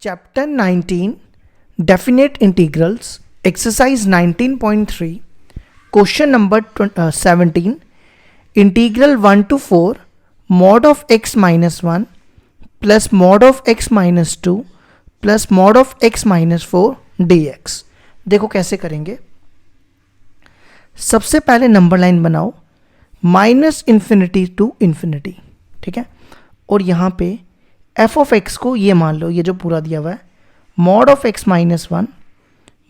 Chapter 19 Definite Integrals Exercise 19.3 Question number 17 Integral 1 to 4 mod of x minus 1 plus mod of x minus 2 plus mod of x minus 4 dx। देखो कैसे करेंगे। सबसे पहले number line बनाओ minus infinity to infinity, ठीक है। और यहाँ पे एफ ऑफ एक्स को ये मान लो, ये जो पूरा दिया हुआ है mod of x minus 1,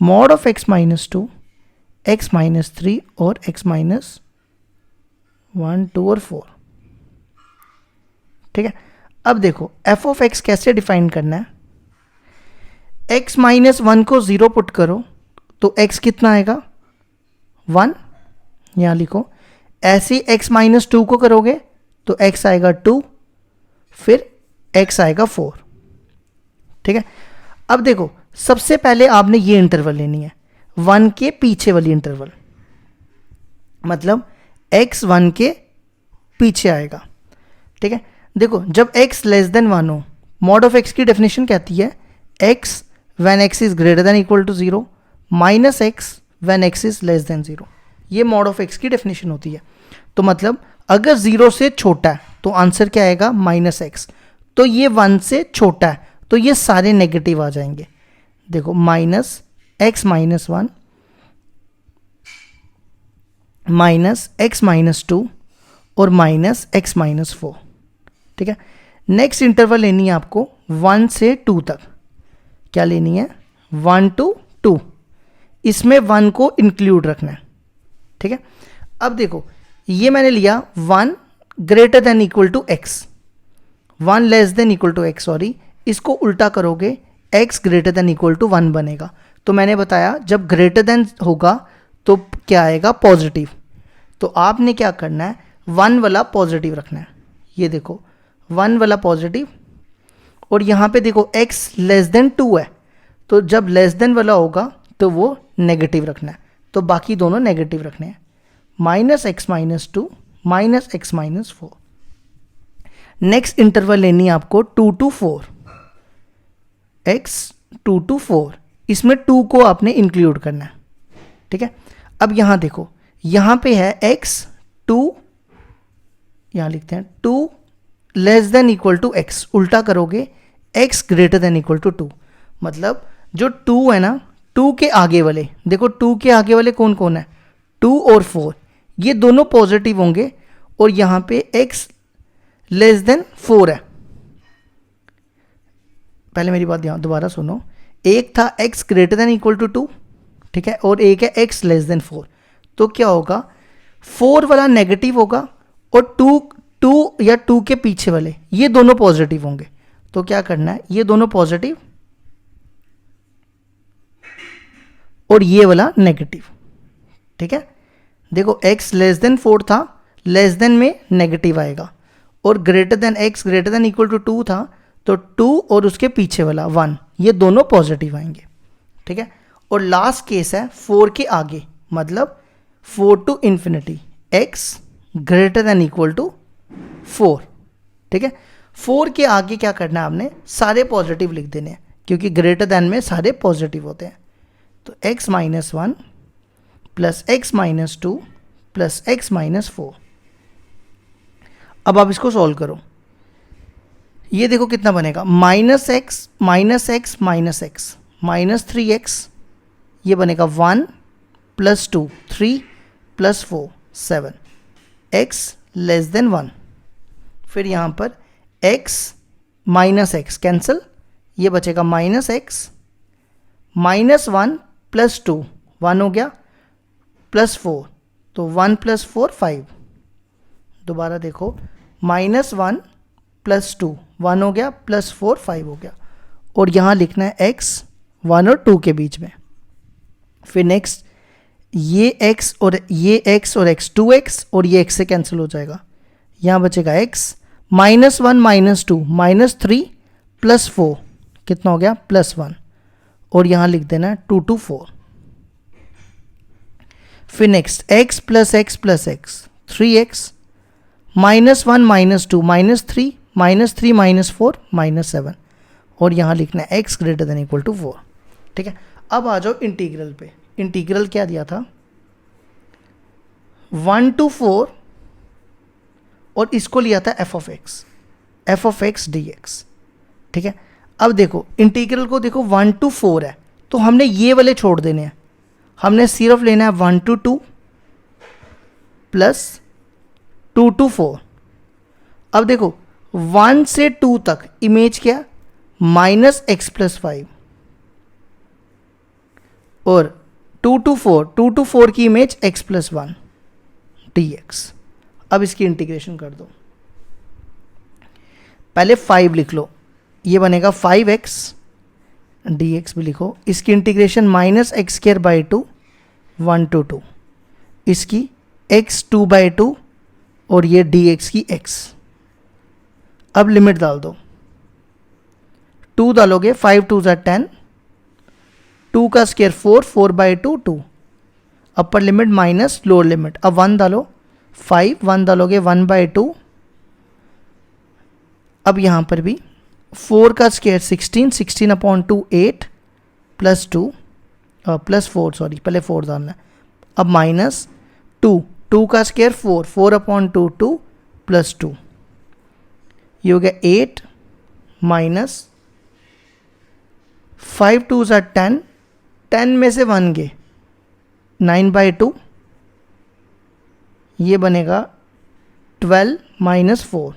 mod of x minus 2, x minus 3 और एक्स माइनस 1, 2 और 4, ठीक है। अब देखो एफ ऑफ एक्स कैसे डिफाइन करना है। एक्स माइनस 1 को 0 पुट करो तो एक्स कितना आएगा 1, यहाँ लिखो। ऐसे एक्स माइनस 2 को करोगे तो एक्स आएगा 2, फिर एक्स आएगा 4, ठीक है। अब देखो सबसे पहले आपने ये इंटरवल लेनी है 1 के पीछे वाली इंटरवल, मतलब x 1 के पीछे आएगा, ठीक है। देखो जब x लेस देन 1 हो, मॉड ऑफ x की डेफिनेशन कहती है x when x is greater than equal to 0 minus x when x is less than 0। ये मॉड ऑफ x की डेफिनेशन होती है। तो मतलब अगर 0 से छोटा है तो आंसर क्या आएगा माइनस x। तो ये 1 से छोटा है तो ये सारे नेगेटिव आ जाएंगे। देखो minus x minus 1 minus x minus 2 और माइनस x माइनस 4, ठीक है। नेक्स्ट इंटरवल लेनी है आपको 1 से 2 तक। क्या लेनी है 1 to 2, इसमें 1 को इंक्लूड रखना है, ठीक है। अब देखो ये मैंने लिया 1 greater than equal to x, 1 less than equal to x, sorry, इसको उल्टा करोगे x greater than equal to 1 बनेगा। तो मैंने बताया जब ग्रेटर देन होगा तो क्या आएगा पॉजिटिव। तो आपने क्या करना है 1 वाला पॉजिटिव रखना है। ये देखो 1 वाला पॉजिटिव, और यहाँ पे देखो x लेस देन 2 है तो जब लेस देन वाला होगा तो वो नेगेटिव रखना है। तो बाकी दोनों नेगेटिव रखने हैं, minus x minus 2 minus x minus 4। Next interval लेनी है आपको 2 to 4, x 2 to 4, इसमें 2 को आपने इंक्लूड करना है, ठीक है। अब यहाँ देखो यहाँ पे है x 2, यहाँ लिखते हैं 2 less than equal to x, उल्टा करोगे x greater than equal to 2। मतलब जो 2 है ना, 2 के आगे वाले, देखो 2 के आगे वाले कौन कौन है 2 और 4, ये दोनों पॉजिटिव होंगे। और यहाँ पे x लेस देन 4 है। पहले मेरी बात यहाँ दोबारा सुनो, एक था x greater than equal to 2, ठीक है, और एक है x लेस देन 4। तो क्या होगा 4 वाला नेगेटिव होगा और 2 या 2 के पीछे वाले ये दोनों पॉजिटिव होंगे। तो क्या करना है ये दोनों पॉजिटिव और ये वाला नेगेटिव, ठीक है। देखो x लेस देन 4 था, लेस देन में नेगेटिव आएगा, और greater than x greater than equal to 2 था तो 2 और उसके पीछे वाला 1, ये दोनों पॉजिटिव आएंगे, ठीक है। और लास्ट केस है 4 के आगे, मतलब 4 to infinity, x greater than equal to 4, ठीक है। 4 के आगे क्या करना है आपने सारे पॉजिटिव लिख देने हैं, क्योंकि ग्रेटर देन में सारे पॉजिटिव होते हैं। तो x minus 1 plus x minus 2 plus x minus 4। अब आप इसको सॉल्व करो, ये देखो कितना बनेगा minus x minus x minus x minus 3x, ये बनेगा 1 plus 2 3 plus 4 7, x less than 1। फिर यहाँ पर x माइनस एक्स कैंसिल, ये बचेगा माइनस एक्स माइनस 1 प्लस 2 1 हो गया प्लस 4, तो 1 प्लस 4 5। दोबारा देखो माइनस 1 प्लस 2 1 हो गया प्लस 4 5 हो गया, और यहाँ लिखना है x 1 और 2 के बीच में। फिर नेक्स्ट ये x और x 2x और ये x से कैंसिल हो जाएगा, यहाँ बचेगा x minus 1 minus 2 minus 3 plus 4, कितना हो गया प्लस 1, और यहाँ लिख देना है 2 to 4। फिर next x plus x plus x 3x minus 1 minus 2 minus 3 minus 3 minus 4 minus 7, और यहाँ लिखना है x greater than equal to 4। ठीक है, अब आ जाओ इंटीग्रल पे। इंटीग्रल क्या दिया था, 1 to 4 और इसको लिया था f ऑफ x dx। ठीक है, अब देखो इंटीग्रल को देखो 1 to 4 है तो हमने ये वाले छोड़ देने हैं, हमने सिर्फ लेना है 1 to 2 प्लस 2 to 4। अब देखो 1 से 2 तक इमेज क्या, माइनस एक्स प्लस 5 और 2 to 4 की इमेज x प्लस 1 dx। अब इसकी इंटीग्रेशन कर दो, पहले 5 लिख लो, ये बनेगा 5x dx भी लिखो, इसकी integration minus x square by 2 1 to 2, इसकी x 2 बाई 2 और ये dx की x। अब लिमिट डाल दो, 2 डालोगे 5 2 ज़ा 10, 2 का square 4, 4 by 2 2, upper limit minus lower limit. अब 1 डालो, 5 1 डालोगे 1 बाई 2, अब यहाँ पर भी 4 का square 16, 16 upon 2 8 plus 2 plus 4 sorry पहले 4 डालना है, अब माइनस 2, 2 का स्क्वायर 4, 4 अपॉन 2 2 प्लस 2, ये हो गया 8 माइनस 5 2 ज़ा 10, 10 में से 1 गए 9 बाई 2, ये बनेगा 12 माइनस 4,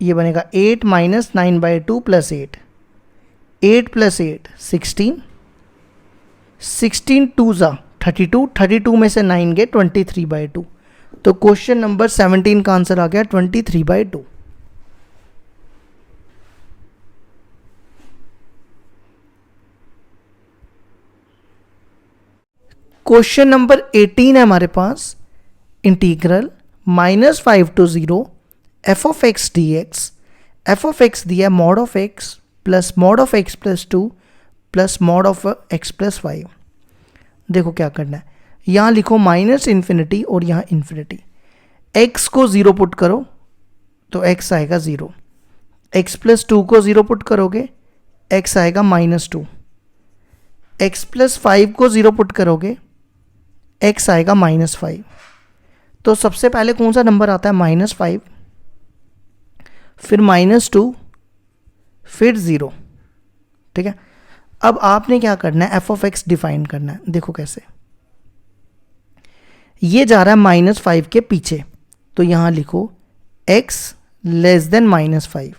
ये बनेगा 8 माइनस 9 बाई 2 प्लस 8, 8 प्लस 8 16, 16 2 ज़ा 32, 32 में से 9 गए 23 बाई 2। तो क्वेश्चन नंबर 17 का आंसर आ गया 23 बाई 2। क्वेश्चन नंबर 18 है हमारे पास, integral -5 to 0 f of x dx। f of x दिया mod of x plus mod of x plus 2 plus mod of x plus 5। देखो क्या करना है, यहाँ लिखो माइनस इन्फिनिटी और यहाँ इन्फिनिटी, x को 0 पुट करो तो x आएगा 0, x प्लस 2 को 0 पुट करोगे x आएगा -2, x प्लस 5 को 0 पुट करोगे x आएगा -5। तो सबसे पहले कौन सा नंबर आता है, -5, फिर -2, फिर 0। ठीक है, अब आपने क्या करना है, f ऑफ x डिफाइन करना है। देखो कैसे, ये जा रहा है -5 के पीछे, तो यहां लिखो x लेस देन -5।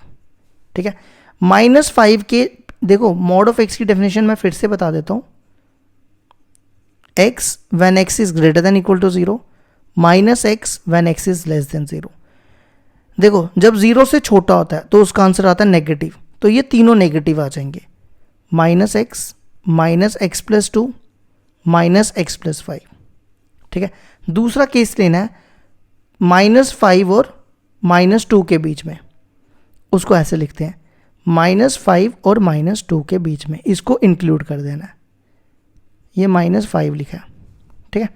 ठीक है, -5 के देखो मॉड ऑफ x की डेफिनेशन मैं फिर से बता देता हूं, x when x is greater than equal to 0 minus x when x is less than 0। देखो जब 0 से छोटा होता है तो उसका आंसर आता है नेगेटिव, तो ये तीनों नेगेटिव आ जाएंगे, -x प्लस 2 -x प्लस 5। ठीक है, दूसरा केस लेना है -5 और -2 के बीच में, उसको ऐसे लिखते हैं -5 और -2 के बीच में, इसको इंक्लूड कर देना है, ये -5 लिखा है। ठीक है,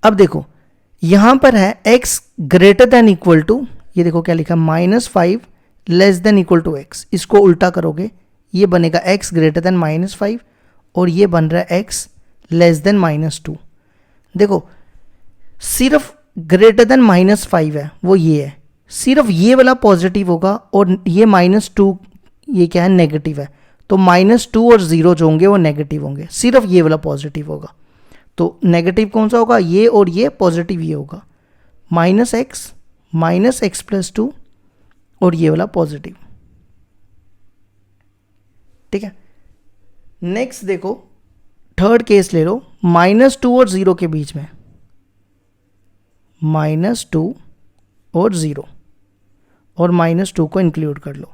अब देखो यहां पर है x greater than equal to, ये देखो क्या लिखा, -5 less than equal to x, इसको उल्टा करोगे ये बनेगा x ग्रेटर देन -5 और ये बन रहा है x लेस देन -2। देखो सिर्फ ग्रेटर देन -5 है वो ये है, सिर्फ ये वाला पॉजिटिव होगा और ये -2 ये क्या है, नेगेटिव है, तो -2 और 0 जो होंगे वो नेगेटिव होंगे, सिर्फ ये वाला पॉजिटिव होगा। तो नेगेटिव कौन सा होगा, ये और ये, पॉजिटिव ये होगा, -x प्लस 2 और ये वाला पॉजिटिव। ठीक है, नेक्स्ट देखो थर्ड केस ले लो, -2 और 0 के बीच में, -2 और 0 और -2 को इंक्लूड कर लो।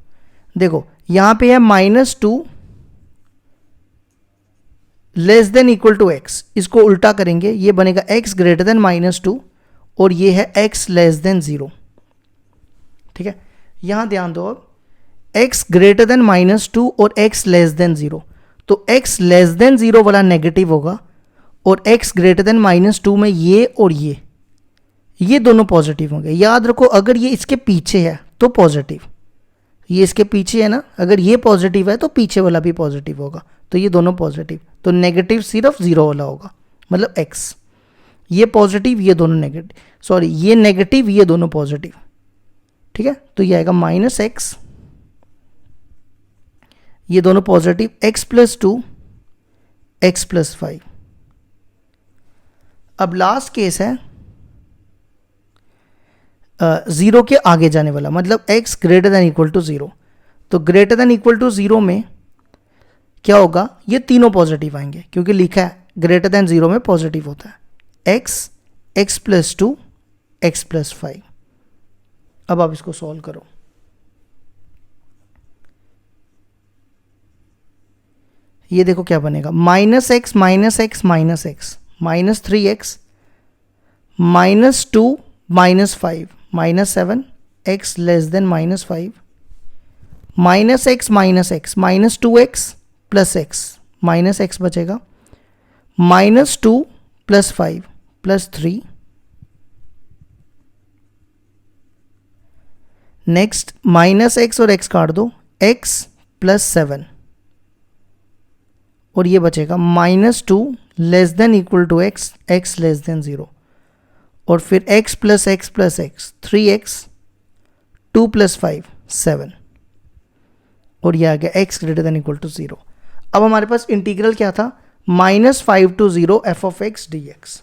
देखो यहां पे है -2 less than equal to x, इसको उल्टा करेंगे ये बनेगा x ग्रेटर देन -2 और ये है x लेस देन 0। ठीक है, यहां ध्यान दो, अब x ग्रेटर देन -2 और x लेस देन 0, तो x लेस देन 0 वाला नेगेटिव होगा और x ग्रेटर देन -2 में ये और ये दोनों पॉजिटिव होंगे। याद रखो अगर ये इसके पीछे है तो पॉजिटिव, ये इसके पीछे है ना, अगर ये पॉजिटिव है तो पीछे वाला भी पॉजिटिव होगा, तो ये दोनों पॉजिटिव, तो नेगेटिव सिर्फ 0 वाला होगा, मतलब x। ये पॉजिटिव ये दोनों नेगेटिव, सॉरी ये नेगेटिव ये दोनों पॉजिटिव, ठीक है। तो ये आएगा -x, ये दोनों पॉजिटिव, x + 2 x + 5। अब लास्ट केस है 0 के आगे जाने वाला, मतलब x > 0। तो > 0 में क्या होगा, ये तीनों पॉजिटिव आएंगे क्योंकि लिखा है > 0 में पॉजिटिव होता है, x + 2 x + 5। अब आप इसको सॉल्व करो। ये देखो क्या बनेगा, -x -x -x -3x -2 -5 -7 x <-5 -x -2x + x -x बचेगा -2 + 5 + 3। नेक्स्ट -x और x काट दो, x + 7 और ये बचेगा -2 < x x < 0 और फिर x + x + x 3x 2 + 5 7 और ये आ गया x > 0। अब हमारे पास इंटीग्रल क्या था, -5 to 0 f(x) dx,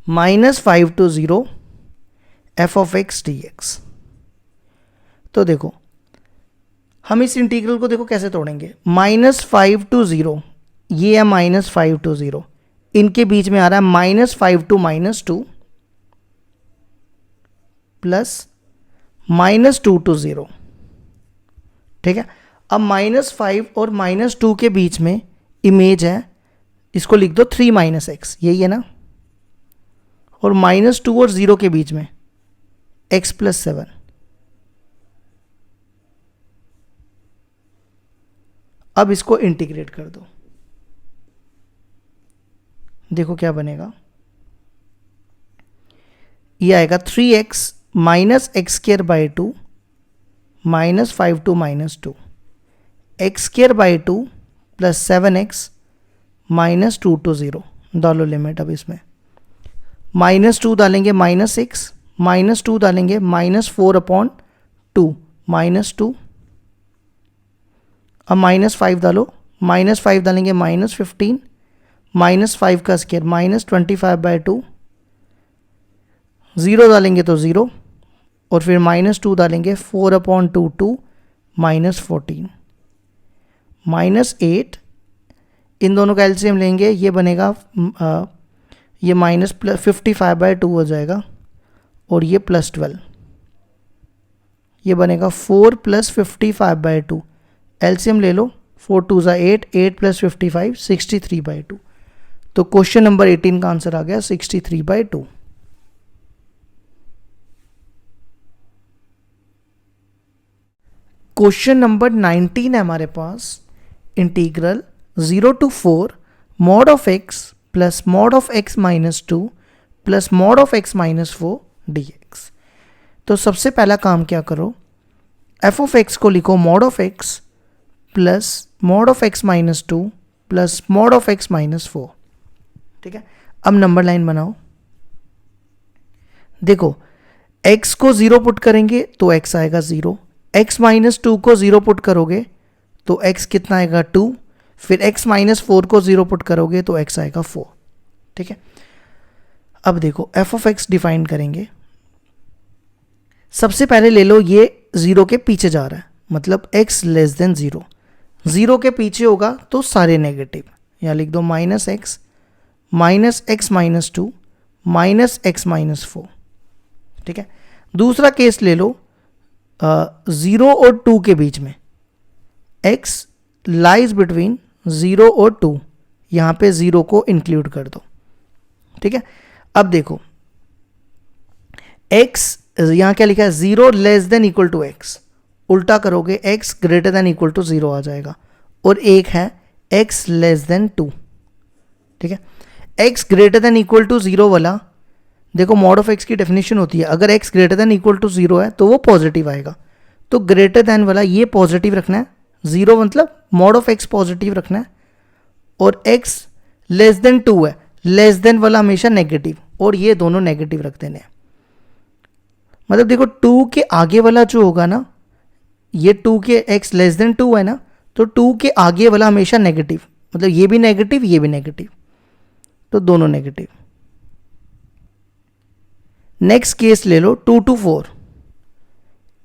-5 to 0 f(x) dx। तो देखो हम इस इंटीग्रल को देखो कैसे तोड़ेंगे, -5 to 0, ये है -5 to 0, इनके बीच में आ रहा है -5 to -2 प्लस -2 to 0, ठीक है। अब -5 और -2 के बीच में इमेज है, इसको लिख दो 3 - x, यही है ना, और -2 और 0 के बीच में x + 7। अब इसको इंटीग्रेट कर दो, देखो क्या बनेगा, ये आएगा 3x -x² / 2 -5 to -2 x² / 2 + 7x -2 to 0। डालो लिमिट, अब इसमें -2 डालेंगे -6 -2 डालेंगे -4/2 -2, अब -5 डालो, -5 डालेंगे -15 -5 का स्क्वायर -25/2, 0 डालेंगे तो 0 और फिर -2 डालेंगे 4/2 to -14 -8, इन दोनों का एलसीएम लेंगे, ये बनेगा ये -55/2 हो जाएगा और ये +12, ये बनेगा 4 + 55/2, एलसीएम ले लो, 4 2 8, 8 + 55 63/2। तो क्वेश्चन नंबर 18 का आंसर आ गया 63/2। क्वेश्चन नंबर 19 है हमारे पास, integral 0 to 4 mod of x plus mod of x - 2 plus mod of x - 4 dx। तो सबसे पहला काम क्या करो, f(x) को लिखो mod of x plus mod of x - 2 plus mod of x - 4, ठीक है। अब नंबर लाइन बनाओ, देखो x को 0 पुट करेंगे तो x आएगा 0, x - 2 को 0 पुट करोगे तो x कितना आएगा 2, फिर x - 4 को 0 पुट करोगे तो x आएगा 4, ठीक है। अब देखो f(x) डिफाइन करेंगे, सबसे पहले ले लो ये 0 के पीछे जा रहा है, मतलब x < 0, 0 के पीछे होगा तो सारे नेगेटिव, यहाँ लिख दो -x -x - 2 -x - 4, ठीक है। दूसरा केस ले लो 0 और 2 के बीच में, x लाइज बिटवीन 0 और 2, यहाँ पे 0 को इंक्लूड कर दो, ठीक है। अब देखो x यहाँ क्या लिखा है, 0 < x, उल्टा करोगे x < 0 आ जाएगा, और एक है x < 2, ठीक है। x < 0 वाला देखो मॉड ऑफ एक्स की डेफिनेशन होती है, अगर x greater than equal to 0 है तो वो पॉजिटिव आएगा। तो ग्रेटर देन वाला ये पॉजिटिव रखना है, 0 मतलब मॉड ऑफ एक्स पॉजिटिव रखना है, और एक्स लेस देन 2 है, लेस देन वाला हमेशा नेगेटिव, और ये दोनों नेगेटिव रख देने हैं। मतलब देखो 2 के आगे वाला जो होगा ना, ये 2 के एक्स लेस देन 2 है ना, तो 2 के आगे वाला हमेशा नेगेटिव, मतलब ये भी नेगेटिव ये भी नेगेटिव, तो दोनों नेगेटिव। नेक्स्ट केस ले लो 2 to 4,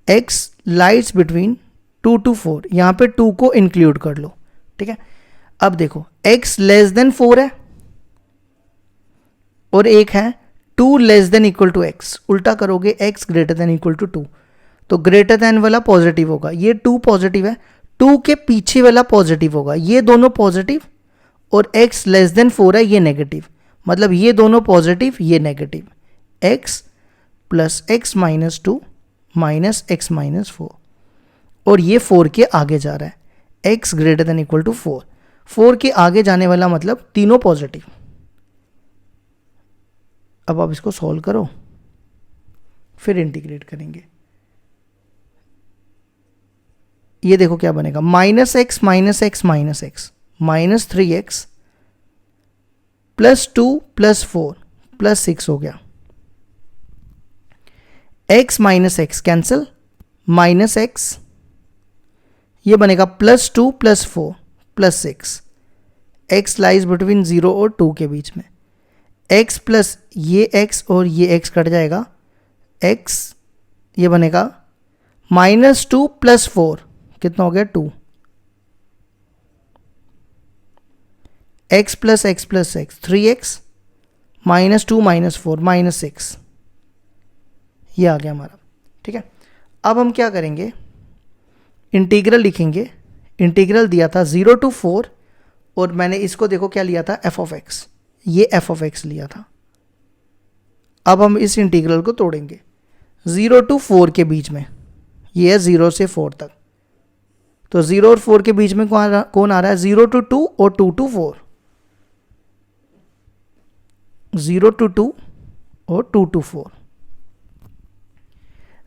x lies between 2 to 4, यहां पे 2 को इंक्लूड कर लो, ठीक है। अब देखो x लेस देन 4 है और एक है 2 less than equal to x, उल्टा करोगे x greater than equal to 2, तो ग्रेटर देन वाला पॉजिटिव होगा, ये 2 पॉजिटिव है, 2 के पीछे वाला पॉजिटिव होगा, ये दोनों पॉजिटिव, और x लेस देन 4 है ये नेगेटिव, मतलब ये दोनों पॉजिटिव ये negative, x plus x minus 2 minus x minus 4, और ये 4 के आगे जा रहा है, x greater than equal to 4, 4 के आगे जाने वाला मतलब तीनों पॉजिटिव। अब आप इसको सॉल्व करो, फिर इंटीग्रेट करेंगे। ये देखो क्या बनेगा, minus x minus x minus x minus 3x plus 2 plus 4 plus 6 हो गया, x minus x cancel, minus x, ये बनेगा plus 2 plus 4 plus 6, x lies between 0 और 2 के बीच में, x प्लस ये x और ये x कट जाएगा, x ये बनेगा माइनस 2 प्लस 4, कितना हो गया 2, x plus x plus x 3x minus 2 minus 4 minus 6, ये आ गया हमारा, ठीक है। अब हम क्या करेंगे, इंटीग्रल लिखेंगे, इंटीग्रल दिया था 0 to 4, और मैंने इसको देखो क्या लिया था f of x, ये f of x लिया था। अब हम इस इंटीग्रल को तोड़ेंगे 0 to 4 के बीच में, ये है 0 से 4 तक, तो 0 और 4 के बीच में कौन आ रहा है, 0 to 2 और 2 to 4, 0 to 2 और 2 to 4,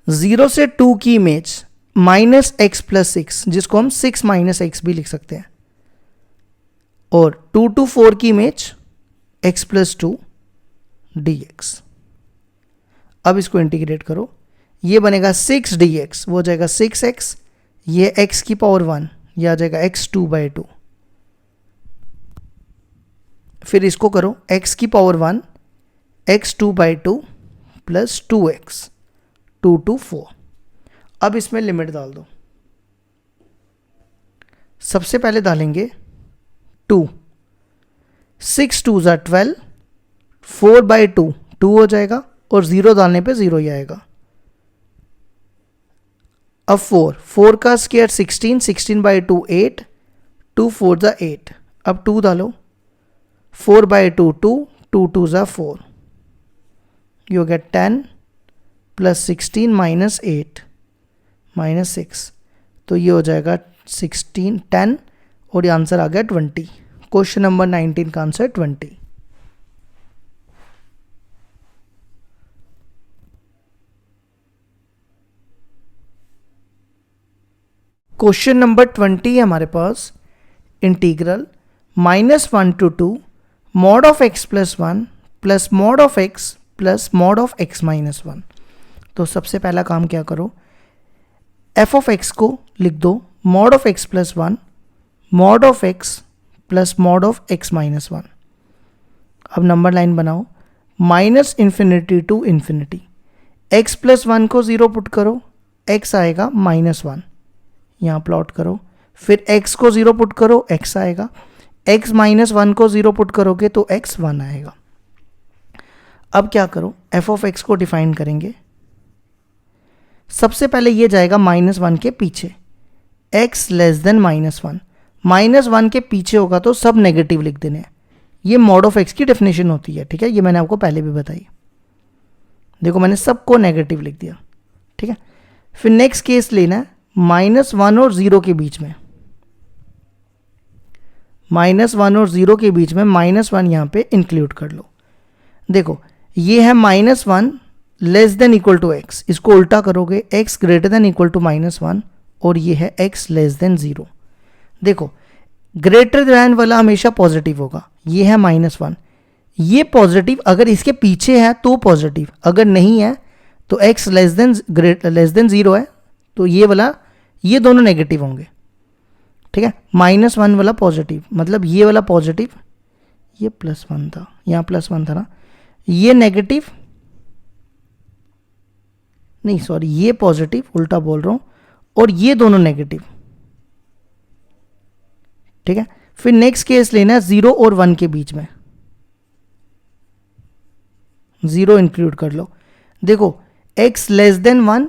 0 से 2 की इमेज माइनस एक्स प्लस 6, जिसको हम 6 माइनस एक्स भी लिख सकते हैं, और 2 to 4 की इमेज x प्लस 2 dx। अब इसको इंटीग्रेट करो, ये बनेगा 6 dx, वो हो जाएगा 6x, ये x की पावर 1, यह आ जाएगा x2 बाई 2, फिर इसको करो x की power 1 x2 by 2 plus 2x 2 to 4। अब इसमें लिमिट डाल दो, सबसे पहले डालेंगे 2, 6 2 ज़ा 12, 4 बाई 2 2 हो जाएगा, और 0 डालने पे 0 ही आएगा। अब 4 का स्क्वायर 16, 16 बाई 2 8, 2 4 ज़ा 8, अब 2 डालो, 4 बाई 2 2, 2 2 ज़ा 4, ये हो गया 10 प्लस 16 माइनस 8 माइनस 6, तो ये हो जाएगा 16 10, और ये आंसर आ गया 20। क्वेश्चन नंबर 19 का आंसर 20। क्वेश्चन नंबर 20 है हमारे पास, integral -1 to 2 mod of x plus 1 plus mod of x plus mod of x minus 1। तो सबसे पहला काम क्या करो, f ऑफ x को लिख दो mod of x plus 1 mod of x plus mod of x minus 1। अब नंबर लाइन बनाओ, minus infinity to infinity, x plus 1 को 0 पुट करो, x आएगा -1, यहाँ प्लॉट करो, फिर x को 0 पुट करो, x आएगा, x माइनस 1 को 0 पुट करोगे तो x 1 आएगा। अब क्या करो, f ऑफ x को डिफाइन करेंगे, सबसे पहले ये जाएगा -1 के पीछे, x लेस देन -1, -1 के पीछे होगा तो सब नेगेटिव लिख देने हैं, ये मॉड ऑफ x की डेफिनेशन होती है, ठीक है, ये मैंने आपको पहले भी बताई। देखो मैंने सबको नेगेटिव लिख दिया, ठीक है। फिर नेक्स्ट केस लेना है -1 और 0 के बीच में, -1 और 0 के बीच में -1 यहाँ पे इंक्लूड कर लो। देखो ये है -1 less than equal to x, इसको उल्टा करोगे x greater than equal to -1 और ये है x लेस देन 0। देखो ग्रेटर देन वाला हमेशा पॉजिटिव होगा, ये है -1, ये पॉजिटिव अगर इसके पीछे है तो पॉजिटिव, अगर नहीं है तो x लेस देन 0 है तो ये वाला, ये दोनों नेगेटिव होंगे। ठीक है, -1 वाला पॉजिटिव, मतलब ये वाला पॉजिटिव, ये +1 था, यहाँ +1 था ना, ये नेगेटिव नहीं सॉरी ये पॉजिटिव, उल्टा बोल रहा हूं, और ये दोनों नेगेटिव। ठीक है, फिर नेक्स्ट केस लेना है 0 और 1 के बीच में, 0 इंक्लूड कर लो। देखो x लेस देन 1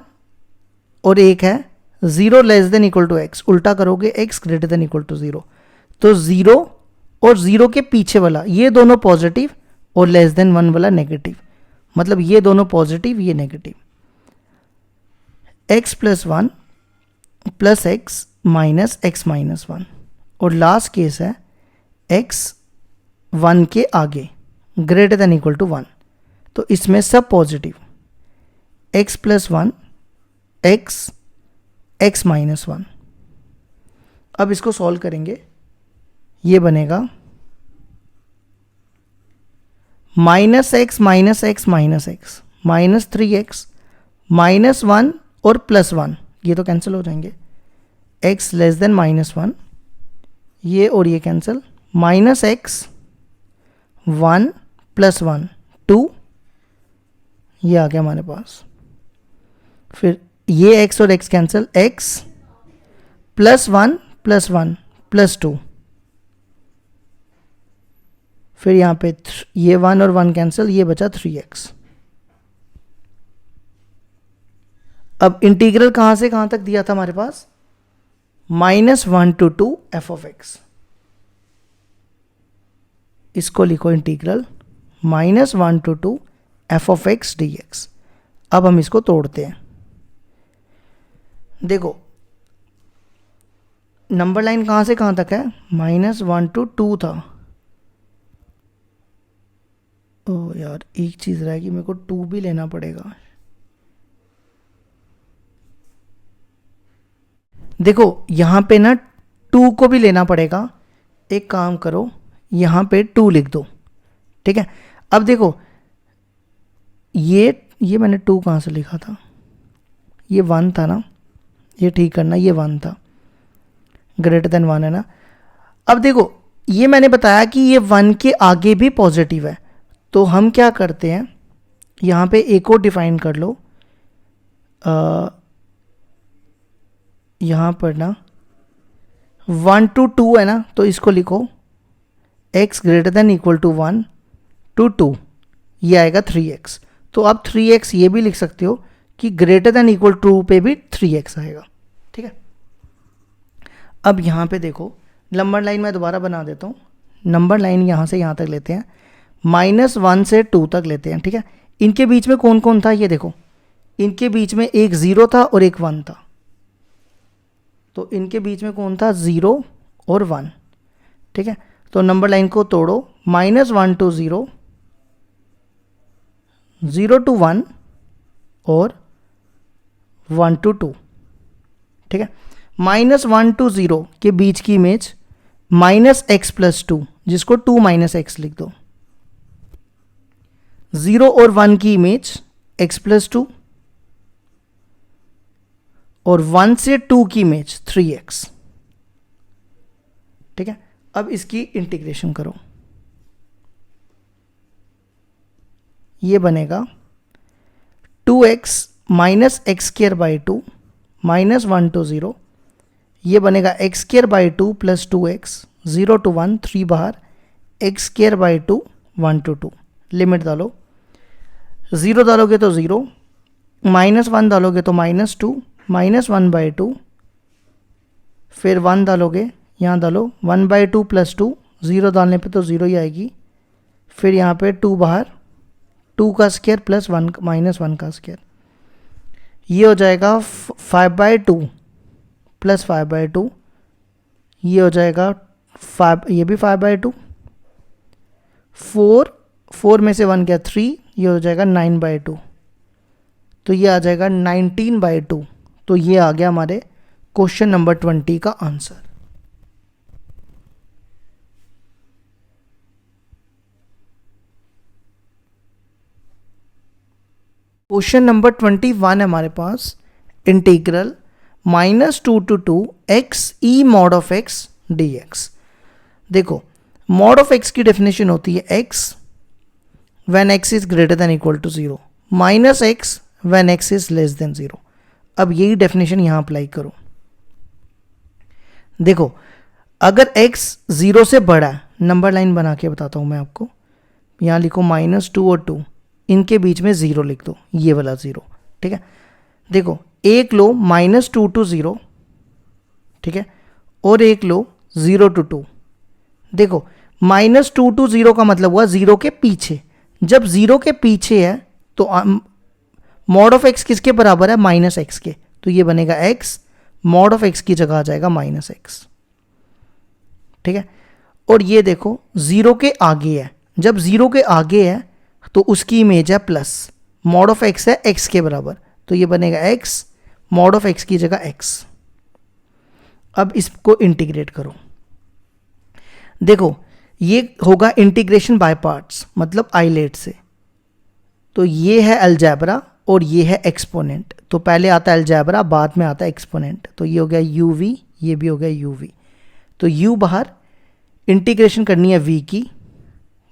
और एक है 0 less than equal to x, उल्टा करोगे x greater than equal to 0, तो 0 और 0 के पीछे वाला ये दोनों पॉजिटिव और लेस देन 1 वाला नेगेटिव, मतलब ये दोनों पॉजिटिव ये negative. x plus 1 plus x minus x minus 1, और लास्ट केस है x 1 के आगे ग्रेटर देन इक्वल टू 1, तो इसमें सब positive, x plus 1 x minus 1। अब इसको सॉल्व करेंगे, ये बनेगा -x minus x minus x -3x -1 और +1, ये तो कैंसिल हो जाएंगे, x लेस देन -1, ये और ये कैंसिल, -x 1 + 1 2, ये आ गया हमारे पास। फिर ये x और x कैंसिल, x +1 + 1 + 2, फिर यहाँ पे ये 1 और 1 कैंसिल, ये बचा 3x। अब इंटीग्रल कहाँ से कहाँ तक दिया था हमारे पास, -1 to 2 f(x), इसको लिखो इंटीग्रल -1 to 2 f(x) dx। अब हम इसको तोड़ते हैं। देखो नंबर लाइन कहाँ से कहाँ तक है, -1 to 2 था। ओ यार एक चीज़ रहेगी, मेरे को 2 भी लेना पड़ेगा। देखो यहाँ पे ना 2 को भी लेना पड़ेगा, एक काम करो यहाँ पे 2 लिख दो। ठीक है, अब देखो ये मैंने 2 कहाँ से लिखा था, ये 1 था ना, ये ठीक करना, ये 1 था, ग्रेटर देन 1 है ना। अब देखो ये मैंने बताया कि ये 1 के आगे भी पॉजिटिव है, तो हम क्या करते हैं, यहाँ पे एक और डिफाइन कर लो, यहाँ पर ना 1 to 2 है ना, तो इसको लिखो x greater than equal to 1 to 2, ये आएगा 3x। तो अब 3x ये भी लिख सकते हो कि ग्रेटर देन इक्वल टू 2 पे भी 3x आएगा। ठीक है, अब यहाँ पे देखो नंबर लाइन मैं दोबारा बना देता हूँ, नंबर लाइन यहाँ से यहाँ तक लेते हैं, -1 से 2 तक लेते हैं। ठीक है, इनके बीच में कौन कौन था, ये देखो इनके बीच में एक 0 था और एक 1 था, तो इनके बीच में कौन था, 0 और 1। ठीक है, तो नंबर लाइन को तोड़ो, -1 to 0, 0 to 1 और 1 to 2। ठीक है, -1 to 0 के बीच की इमेज -x + 2, जिसको 2 - x लिख दो, 0 और 1 की इमेज x + 2 और 1 से 2 की इमेज 3x। ठीक है, अब इसकी इंटीग्रेशन करो, ये बनेगा 2x - x² 2 -1 to 0, ये बनेगा x² 2 + 2x 0 to 1 3 बाहर, x² 2 1 to 2। लिमिट डालो, 0 डालोगे तो 0, -1 डालोगे तो -2 -1/2, फिर 1 डालोगे, यहाँ डालो 1/2 + 2, 0 डालने पे तो 0 ही आएगी, फिर यहाँ पे 2 बाहर, 2 का स्क्वायर + 1 -1 का स्क्वायर, ये हो जाएगा 5/2 + 5/2, ये हो जाएगा 5, ये भी 5/2, 4 में से 1 गया 3, ये हो जाएगा 9/2, तो ये आ जाएगा 19/2। तो ये आ गया हमारे क्वेश्चन नंबर 20 का आंसर। क्वेश्चन नंबर 21 है हमारे पास, integral -2 to 2 x e mod of x dx। देखो mod of x की डेफिनेशन होती है x when x is greater than equal to 0 minus x when x is less than 0। अब यही डेफिनेशन यहां अप्लाई करो। देखो अगर x 0 से बड़ा है, नंबर लाइन बना के बताता हूं मैं आपको, यहां लिखो -2 और 2, इनके बीच में 0 लिख दो, ये वाला 0, ठीक है। देखो एक लो -2 to 0, ठीक है, और एक लो 0 to 2। देखो -2 to 0 का मतलब हुआ 0 के पीछे। जब 0 के पीछे है तो मॉड ऑफ x किसके बराबर है? -x के। तो ये बनेगा x, मॉड ऑफ x की जगह आ जाएगा -x, ठीक है। और ये देखो 0 के आगे है, जब 0 के आगे है तो उसकी इमेज है प्लस, मॉड ऑफ x है x के बराबर, तो ये बनेगा x, मॉड ऑफ x की जगह x। अब इसको इंटीग्रेट करो। देखो ये होगा इंटीग्रेशन बाय पार्ट्स, मतलब आइलेट से। तो ये है अलजेब्रा और ये है एक्सपोनेंट। तो पहले आता है अलजेब्रा, बाद में आता है एक्सपोनेंट। तो ये हो गया uv, ये भी हो गया uv। तो u बाहर, इंटीग्रेशन करनी है v की,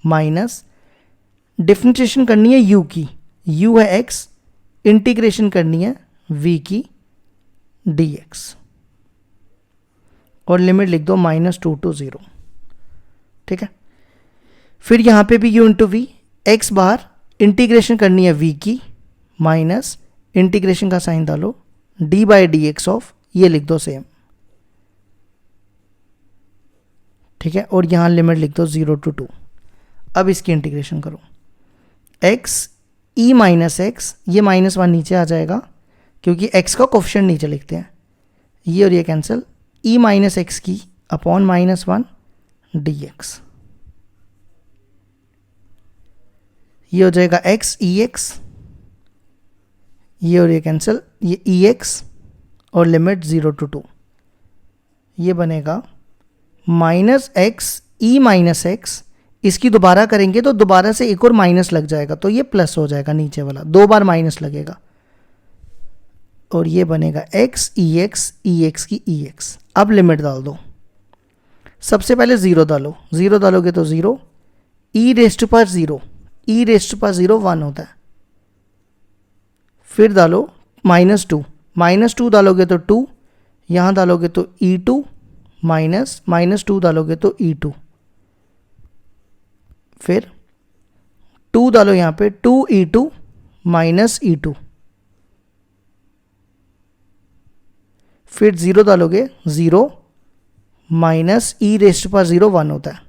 माइनस डिफरेंशिएशन करनी है u की, u है x, इंटीग्रेशन करनी है v की dx, और लिमिट लिख दो -2 to 0, ठीक है। फिर यहां पे भी u इंटू वी, एक्स बाहर, इंटीग्रेशन करनी है v की, माइनस इंटीग्रेशन का साइन डालो d/dx ऑफ, ये लिख दो सेम, ठीक है। और यहां लिमिट लिख दो 0 to 2। अब इसकी इंटीग्रेशन करो, x e माइनस एक्स, ये -1 नीचे आ जाएगा क्योंकि x का कोफिशिएंट नीचे लिखते हैं, ये और ये कैंसिल, e माइनस एक्स की अपॉन -1 dx, ये हो जाएगा x ex, ये और ये कैंसिल, ये ex और लिमिट 0 to 2, ये बनेगा -x e माइनस एक्स। इसकी दोबारा करेंगे तो दोबारा से एक और माइनस लग जाएगा, तो ये प्लस हो जाएगा, नीचे वाला 2 बार माइनस लगेगा, और ये बनेगा x ex की ex। अब लिमिट डाल दो, सबसे पहले 0 डालो, 0 डालोगे तो 0, e raised to power 0, e raised to power 0 1 होता है। फिर डालो -2 डालोगे तो 2, यहां डालोगे तो e2, -2 डालोगे तो e2, फिर 2 डालो यहां पे, 2e2 -e2, फिर 0 डालोगे 0, e रेस्ट टू पावर 0 1 होता है,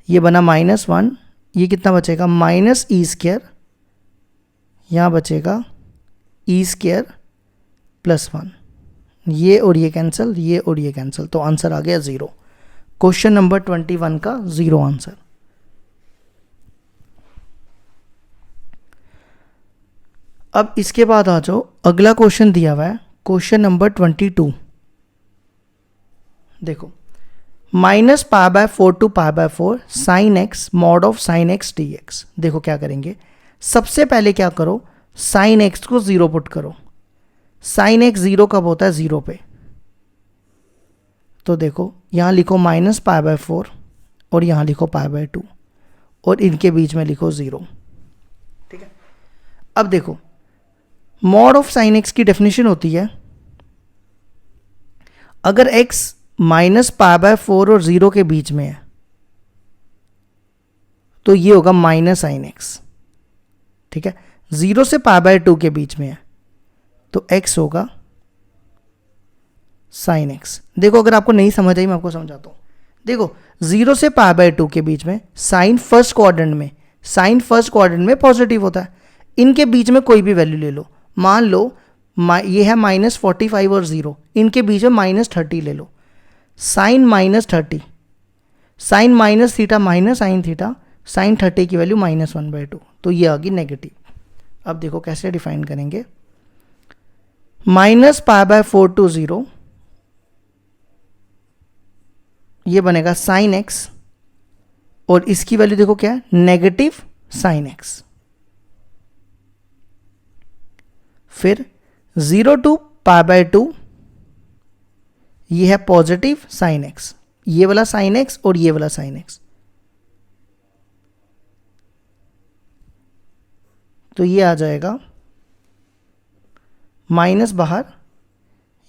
ये बना -1, ये कितना बचेगा -e², यहां बचेगा e² + 1, ये और ये कैंसिल, ये और ये कैंसिल, तो आंसर आ गया 0। क्वेश्चन नंबर 21 का 0 आंसर। अब इसके बाद आ जाओ, अगला क्वेश्चन दिया हुआ है क्वेश्चन नंबर 22। देखो -π/4 to π/4 sin x mod of sin x dx। देखो क्या करेंगे, सबसे पहले क्या करो, sin x को 0 पुट करो। sin x 0 कब होता है? 0 पे। तो देखो यहाँ लिखो -π/4 और यहाँ लिखो π/2 और इनके बीच में लिखो 0, ठीक है। अब देखो मॉड ऑफ साइन x की डेफिनेशन होती है, अगर x -π/4 और 0 के बीच में है तो ये होगा -sin x, ठीक है। 0 से π/2 के बीच में है तो x होगा sin x। देखो अगर आपको नहीं समझ आई मैं आपको समझाता हूँ। देखो 0 से π/2 के बीच में साइन फर्स्ट क्वाड्रेंट में पॉजिटिव होता है। इनके बीच में कोई भी वैल्यू ले लो, मान लो ये है -45 और 0, इनके बीच में -30 ले लो। Sine -30, sine -θ minus sine theta, sine 30 की वैल्यू -1/2, तो ये आ गई नेगेटिव। अब देखो कैसे डिफाइन करेंगे, -π/4 टू 0, ये बनेगा साइन x, और इसकी वैल्यू देखो क्या है, नेगेटिव साइन x। फिर 0 टू π/2, ये है पॉजिटिव साइन x, ये वाला साइन x और ये वाला साइन x, तो ये आ जाएगा माइनस बाहर,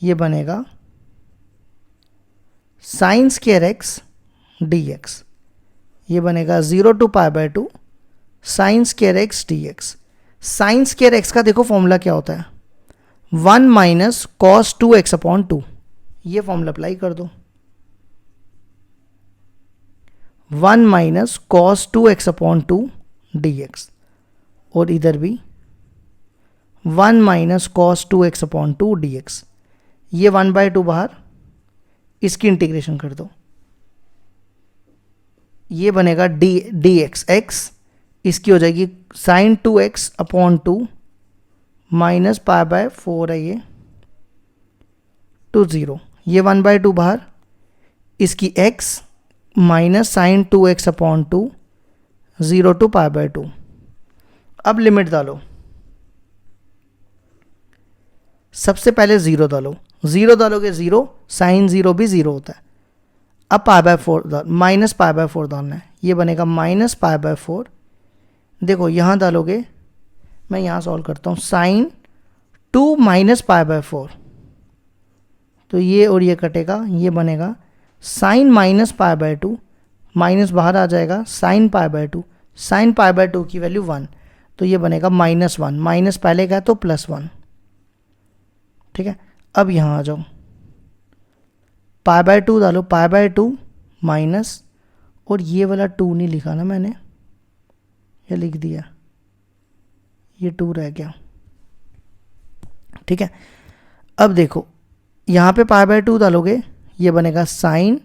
ये बनेगा साइन स्क्वायर x dx, ये बनेगा 0 to π/2 sine square x dx। Sine square x का देखो फॉर्मूला क्या होता है, 1 माइनस कॉस 2x/2, ये फॉर्मूला अप्लाई कर दो, 1 माइनस कॉस 2x/2 dx, और इधर भी 1 माइनस कॉस 2x/2 dx, ये 1/2 बाहर, इसकी इंटीग्रेशन कर दो, ये बनेगा dx x, इसकी हो जाएगी साइन 2x/2 माइनस π/4 है ये, टू 0, ये 1/2 बाहर, इसकी x minus sign 2x/2 0 to π/2। अब लिमिट डालो, सबसे पहले 0 डालो, 0 डालोगे 0, साइन 0 भी 0 होता है। अब π/4 माइनस π/4 डालना है, ये बनेगा माइनस π/4। देखो यहाँ डालोगे, मैं यहाँ सॉल्व करता हूँ, साइन 2 माइनस π/4, तो ये और ये कटेगा, ये बनेगा साइन माइनस π/2, माइनस बाहर आ जाएगा, साइन π/2, साइन π/2 की वैल्यू 1, तो ये बनेगा -1, माइनस पहले का है तो +1, ठीक है। अब यहाँ आ जाओ, π/2 डालो, π/2 माइनस, और ये वाला 2 नहीं लिखा ना मैंने, ये लिख दिया, ये 2 रह गया, ठीक है। अब देखो यहाँ पे π/2 डालोगे, ये बनेगा साइन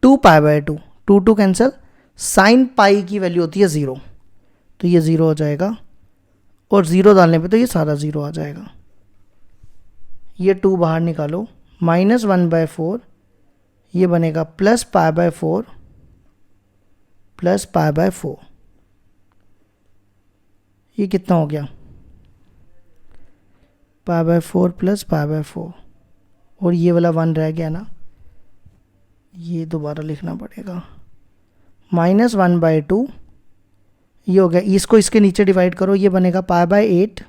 2π/2, 2 कैंसिल, साइन पाई की वैल्यू होती है 0, तो ये 0 हो जाएगा, और 0 डालने पे तो ये सारा 0 आ जाएगा, ये 2 बाहर निकालो, -1/4, ये बनेगा +π/4 प्लस π/4, ये कितना हो गया, π/4 प्लस π/4, और ये वाला 1 रह गया ना, ये दोबारा लिखना पड़ेगा, -1/2, ये हो गया, इसको इसके नीचे डिवाइड करो, ये बनेगा π/8,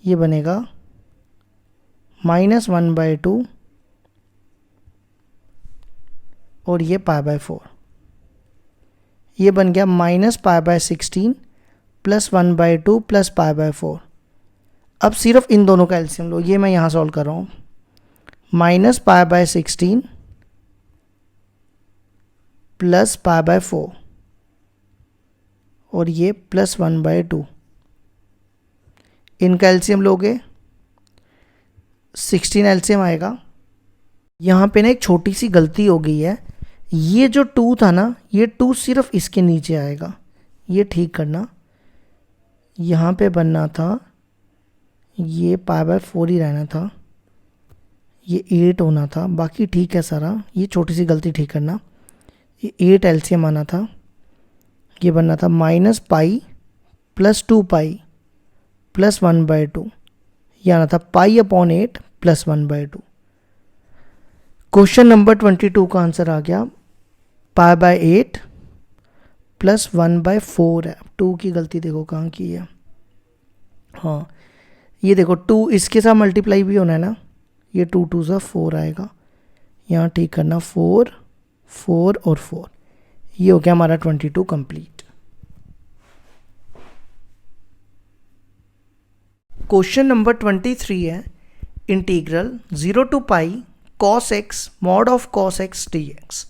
ये बनेगा -1/2, और ये π/4, ये बन गया -π/16 प्लस 1/2 प्लस π/4। अब सिर्फ इन दोनों का एलसीएम लो, ये मैं यहाँ सॉल्व कर रहा हूँ, -π/16 प्लस π/4, और ये +1/2, इनका एलसीएम लोगे 16 एलसीएम आएगा। यहाँ पे ना एक छोटी सी गलती हो गई है, ये जो 2 था ना, ये 2 सिर्फ इसके नीचे आएगा, ये ठीक करना, यहाँ पे बनना था, ये π/4 ही रहना था, ये 8 होना था, बाकी ठीक है सारा, ये छोटी सी गलती ठीक करना, ये 8 एलसीएम आना था, ये बनना था -π प्लस 2π प्लस 1/2, ये आना था π/8 प्लस 1/2। क्वेश्चन नंबर 22 का आंसर आ गया π/8 प्लस 1/4 है। 2 की गलती देखो कहाँ की है, हाँ ये देखो 2 इसके साथ मल्टीप्लाई भी होना है ना, ये 2 2 सा 4 आएगा, यहाँ ठीक करना 4 4 और 4, ये हो गया हमारा 22 कंप्लीट। क्वेश्चन नंबर 23 है, integral 0 to π cos x mod of cos x dx।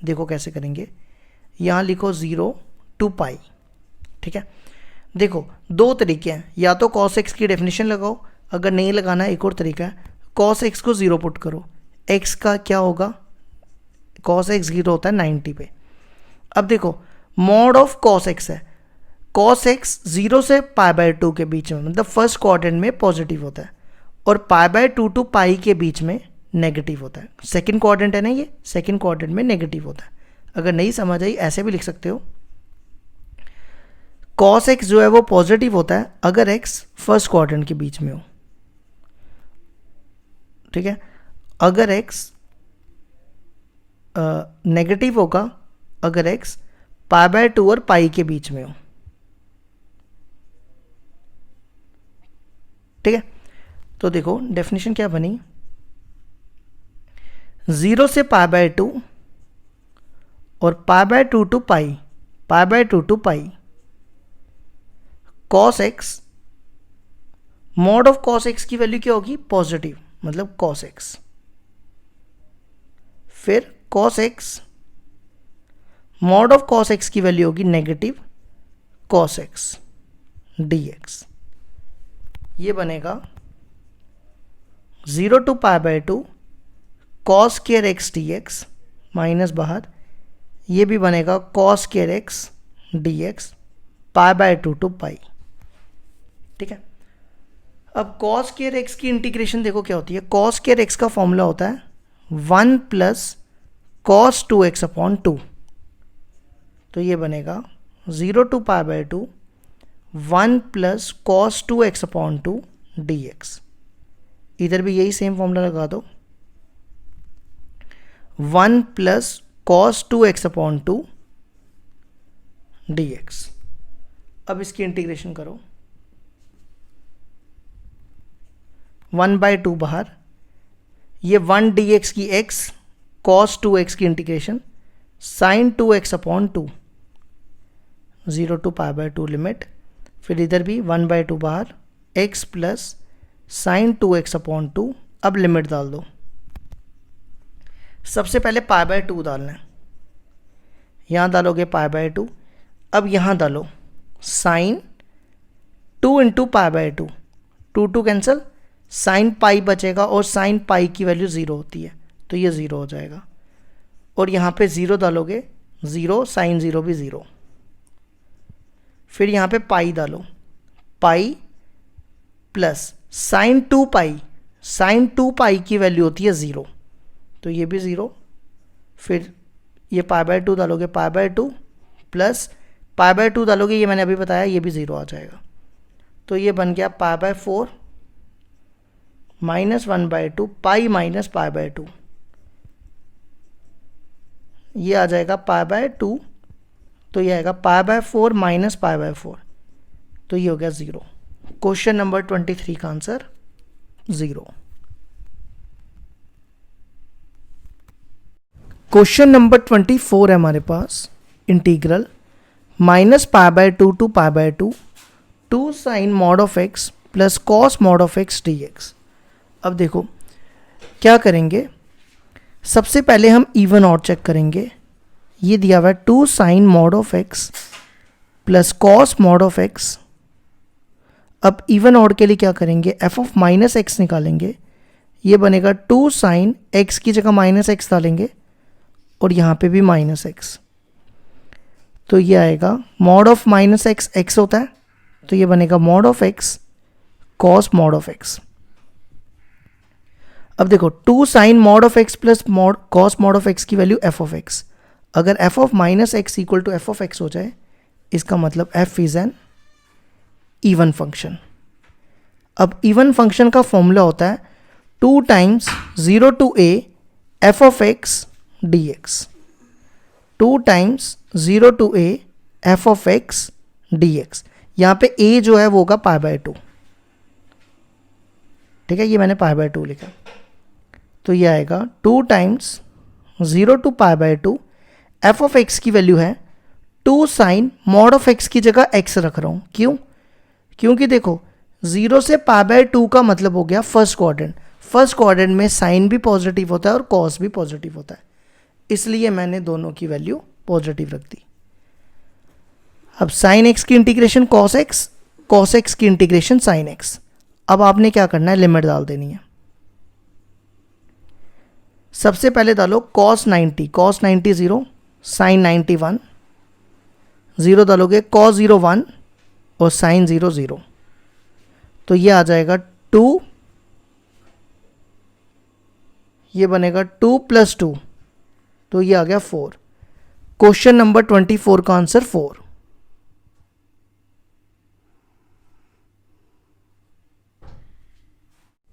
देखो कैसे करेंगे, यहाँ लिखो 0 टू π, ठीक है। देखो 2 तरीके हैं, या तो cos x की डेफिनेशन लगाओ, अगर नहीं लगाना एक और तरीका है, cos x को 0 पुट करो, x का क्या होगा, cos x 0 होता है 90 पे। अब देखो मॉड ऑफ कॉस एक्स है, कॉस एक्स 0 से π/2 के बीच में, मतलब फर्स्ट क्वाड्रेंट में पॉजिटिव होता है और π/2 टू पाई के बीच में नेगेटिव होता है। सेकंड क्वाड्रेंट है ना, ये सेकंड क्वाड्रेंट में नेगेटिव होता है। अगर नहीं समझ आई ऐसे भी लिख सकते हो, कॉस एक्स जो है वो पॉजिटिव होता है अगर एक्स फर्स्ट क्वाड्रेंट के बीच में हो, ठीक है। अगर एक्स नेगेटिव होगा अगर एक्स π/2 और पाई के बीच में हो, ठीक है। तो देखो डेफिनेशन क्या बनी, 0 से π/2 और π/2 to pi, π/2 to pi, cos X, mod of cos X की वैल्यू क्या होगी, पॉजिटिव, मतलब कॉस एक्स। फिर cos X, mod of cos X की वैल्यू होगी नेगेटिव कॉस एक्स dx। ये बनेगा 0 to π/2 cos square X dx minus बाहर, ये भी बनेगा cos square X dx π/2 to pi, ठीक है। अब कॉस स्क्वायर एक्स की इंटीग्रेशन देखो क्या होती है, कॉस स्क्वायर एक्स का फॉर्मूला होता है 1 प्लस कॉस 2x अपॉन 2। तो ये बनेगा 0 to π/2 1 plus cos 2x upon 2 dx। इधर भी यही सेम फॉर्मूला लगा दो, 1 plus cos 2x upon 2 dx। अब इसकी इंटीग्रेशन करो, 1/2 बाहर, ये 1 dx की x cos 2x की integration sin 2x upon 2, 0 to π/2 limit, फिर इधर भी 1/2 बाहर, x plus sin 2x upon 2। अब लिमिट डाल दो, सबसे पहले π/2 डालना है, यहाँ डालोगे π/2, अब यहाँ डालो sin 2 into π/2, 2 cancel, sine pi बचेगा और साइन पाई की वैल्यू 0 होती है तो ये 0 हो जाएगा, और यहाँ पे 0 डालोगे 0, साइन 0 भी 0, फिर यहाँ पे पाई डालो, पाई प्लस साइन 2 पाई, साइन 2 पाई की वैल्यू होती है 0 तो ये भी 0, फिर ये π/2 डालोगे, π/2 प्लस π/2 डालोगे, ये मैंने अभी बताया, ये भी 0 आ जाएगा। तो ये बन गया π/4 माइनस 1/2 पाई माइनस π/2, ये आ जाएगा π/2, तो ये आएगा π/4 माइनस π/4, तो ये हो गया 0। क्वेश्चन नंबर 23 का आंसर 0। क्वेश्चन नंबर 24 है हमारे पास, integral minus π/2 to π/2 2 sine mod of x plus cos mod of x dx। अब देखो क्या करेंगे, सबसे पहले हम इवन ऑड चेक करेंगे, ये दिया हुआ है 2 sine mod of x plus cos mod of x. अब इवन ऑड के लिए क्या करेंगे, एफ ऑफ माइनस एक्स निकालेंगे, ये बनेगा 2 साइन एक्स की जगह माइनस एक्स डालेंगे और यहाँ पे भी माइनस एक्स, तो ये आएगा mod of minus x, x होता है तो ये बनेगा mod of x cos mod of x. अब देखो 2 sine mod of x plus mod cos mod of x की वैल्यू एफ ऑफ एक्स, अगर f of minus x equal to f of x हो जाए इसका मतलब f is an even function. अब even function का फॉर्मूला होता है 2 times 0 to a f of x dx, 2 times 0 to a f of x dx। यहाँ पे a जो है वो होगा π/2, ठीक है, ये मैंने π/2 लिखा, तो ये आएगा 2 times 0 to π/2, F of x की वैल्यू है 2 साइन मॉड ऑफ एक्स की जगह x रख रहा हूँ, क्यों, क्योंकि देखो 0 से π/2 का मतलब हो गया फर्स्ट क्वाड्रेंट, फर्स्ट क्वाड्रेंट में साइन भी पॉजिटिव होता है और कॉस भी पॉजिटिव होता है, इसलिए मैंने दोनों की वैल्यू पॉजिटिव रख दी। अब साइन एक्स की इंटीग्रेशन कॉस एक्स की इंटीग्रेशन साइन एक्स। अब आपने क्या करना है, लिमिट डाल देनी है। सबसे पहले डालो cos 90 0, sin 90 1, ज़ीरो डालोगे, कॉस 0 1 और साइन 0 0, तो ये आ जाएगा 2, ये बनेगा 2 + 2, तो ये आ गया 4। क्वेश्चन नंबर 24 का आंसर 4।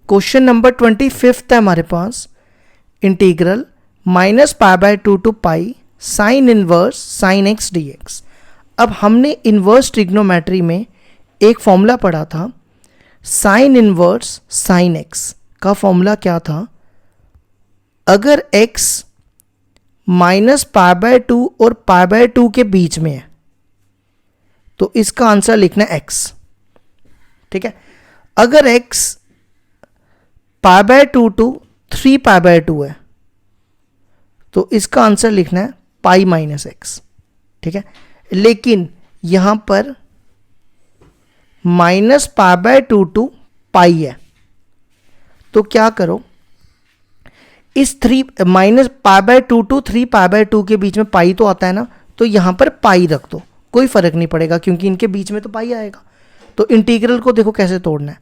क्वेश्चन नंबर 25 है हमारे पास, integral -π/2 to pi sine inverse sine x dx। अब हमने इनवर्स ट्रिग्नोमेट्री में एक फॉर्मूला पढ़ा था, साइन इनवर्स साइन x का फॉर्मूला क्या था, अगर x -π/2 और π/2 के बीच में है तो इसका आंसर लिखना है x। ठीक है, अगर x π/2 टू 3π/2 है तो इसका आंसर लिखना है π-x। ठीक है, लेकिन यहां पर -π/2 टू पाई है, तो क्या करो, इस -π/2 टू 3π/2 के बीच में पाई तो आता है ना, तो यहां पर पाई रख दो, कोई फर्क नहीं पड़ेगा क्योंकि इनके बीच में तो पाई आएगा। तो इंटीग्रल को देखो कैसे तोड़ना है,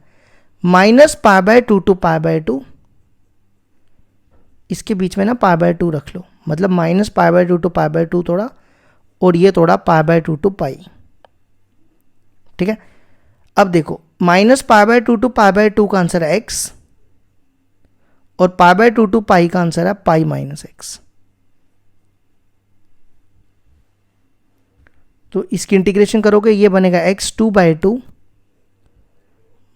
-π/2 टू π/2, इसके बीच में ना π/2 रख लो, मतलब -π/2 टू π/2 तोड़ा और ये तोड़ा π/2 टू पाई। ठीक है, अब देखो -π/2 टू π/2 का आंसर है x और π/2 टू पाई का आंसर है π-x। तो इसकी इंटीग्रेशन करोगे, ये बनेगा x 2/2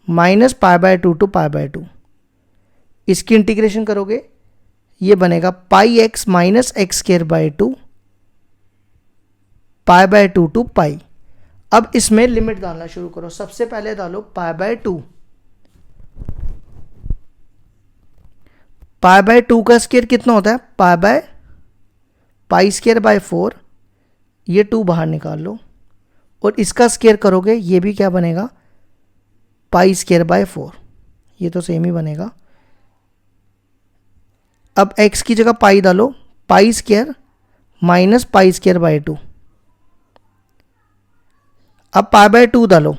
-π/2 टू π/2। इसकी इंटीग्रेशन करोगे, ये बनेगा πx -x² π/2 टू पाई। अब इसमें लिमिट डालना शुरू करो। सबसे पहले डालो π/2, π/2 का स्क्वायर कितना होता है, π/4, ये 2 बाहर निकाल लो और इसका स्क्वायर करोगे, ये भी क्या बनेगा, π²/4, ये तो सेम ही बनेगा। अब x की जगह पाई डालो, π² -π²/2। अब π/2 डालो,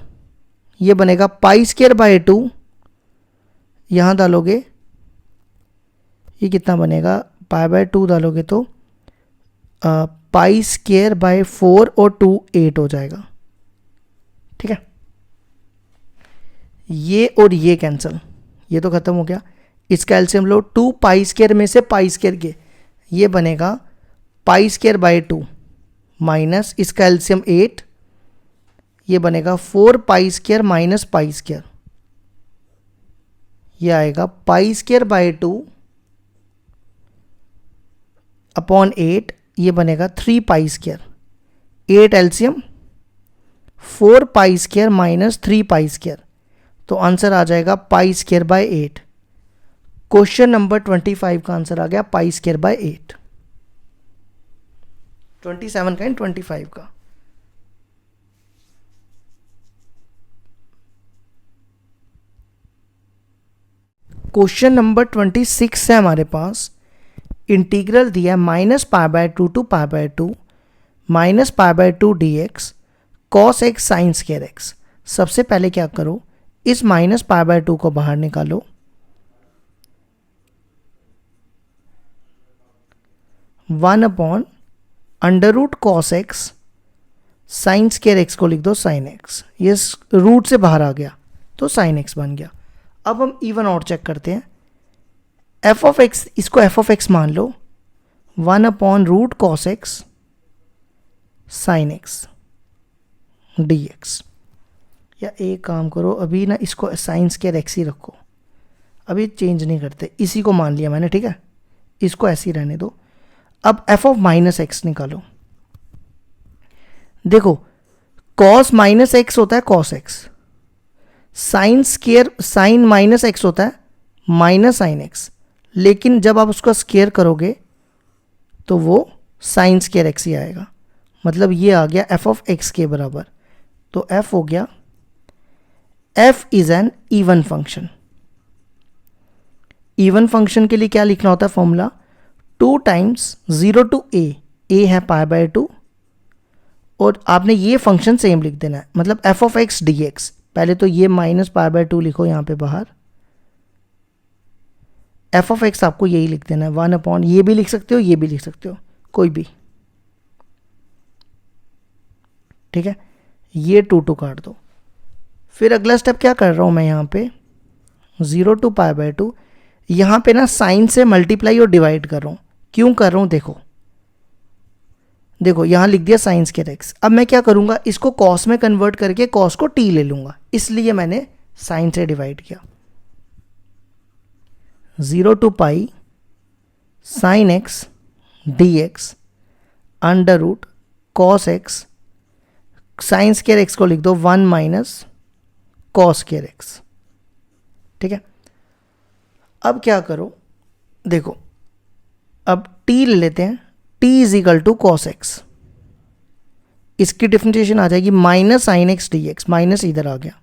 ये बनेगा π²/2, यहां डालोगे, ये कितना बनेगा, π/2 डालोगे तो π²/4 और 2 8 हो जाएगा। ठीक है, ये और ये कैंसिल, ये तो खत्म हो गया। इसका एलसीएम लो, 2 π² में से π² के, ये बनेगा π²/2 माइनस इसका एलसीएम 8, ये बनेगा 4 π² माइनस π², ये आएगा π²/2 अपॉन 8, ये बनेगा 3 π², 8 एलसीएम 4 π² माइनस 3 π², तो आंसर आ जाएगा π²/8। क्वेश्चन नंबर 25 का आंसर आ गया π²/8। 27 का एंड 25 का। क्वेश्चन नंबर 26 है हमारे पास, इंटीग्रल दिया है -π/2 to π/2 -π/2 dx cos x sin² x। सबसे पहले क्या करो, इस -π/2 को बाहर निकालो, 1/√cos x sin² x को लिख दो sin x, ये रूट से बाहर आ गया तो sin x बन गया। अब हम इवन और चेक करते हैं, f ऑफ x, इसको f ऑफ x मान लो, 1/√cos x sin x dx। या एक काम करो, अभी ना इसको sin² x ही रखो, अभी चेंज नहीं करते, इसी को मान लिया मैंने। ठीक है, इसको ऐसे ही रहने दो। अब f ऑफ -x निकालो, देखो cos -x होता है cos x, sin -x होता है माइनस sin x, लेकिन जब आप उसका स्क्वायर करोगे तो वो sin² x ही आएगा, मतलब ये आ गया f ऑफ x के बराबर। तो f हो गया, f is an even function. Even function के लिए क्या लिखना होता है फॉर्मूला, 2 टाइम्स 0 टू a है π/2 और आपने ये फंक्शन सेम लिख देना है, मतलब F of x d x. पहले तो ये माइनस पाई बाय 2 लिखो यहाँ पे बाहर, एफ ऑफ एक्स आपको यही लिख देना है 1 अपॉन, ये भी लिख सकते हो ये भी लिख सकते हो, कोई भी, ठीक है। ये 2 काट दो। फिर अगला स्टेप क्या कर रहा हूँ मैं यहाँ पे 0 टू पाई बाय 2, यहाँ पे ना साइन से मल्टीप्लाई और डिवाइड कर रहा हूँ। क्यों कर रहा हूँ देखो, देखो यहाँ लिख दिया साइन स्क्वायर एक्स। अब मैं क्या करूँगा, इसको कॉस में कन्वर्ट करके कॉस को टी ले लूँगा, इसलिए मैंने साइन से डिवाइड किया। 0 to pi sine x d x under root cos x, sine square x को लिख दो 1 माइनस कॉस स्क्वायर एक्स, ठीक है। अब क्या करो, देखो अब t ले लेते हैं, t is equal to cos x, इसकी डिफरेंशिएशन आ जाएगी minus sine x d x, minus इधर आ गया।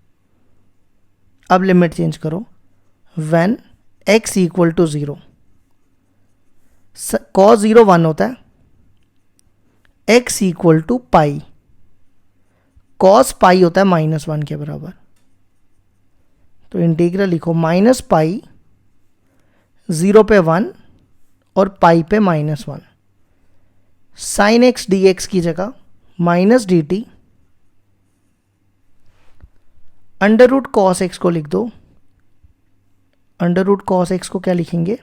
अब लिमिट चेंज करो, when x equal to 0, cos 0 1 होता है, x equal to pi, cos pi होता है -1 के बराबर, तो इंटीग्रल लिखो माइनस पाई 0 पे 1 और पाई पे -1, साइन एक्स डी एक्स की जगह minus d t under root cos x को लिख दो, अंडर रूट कॉस एक्स को क्या लिखेंगे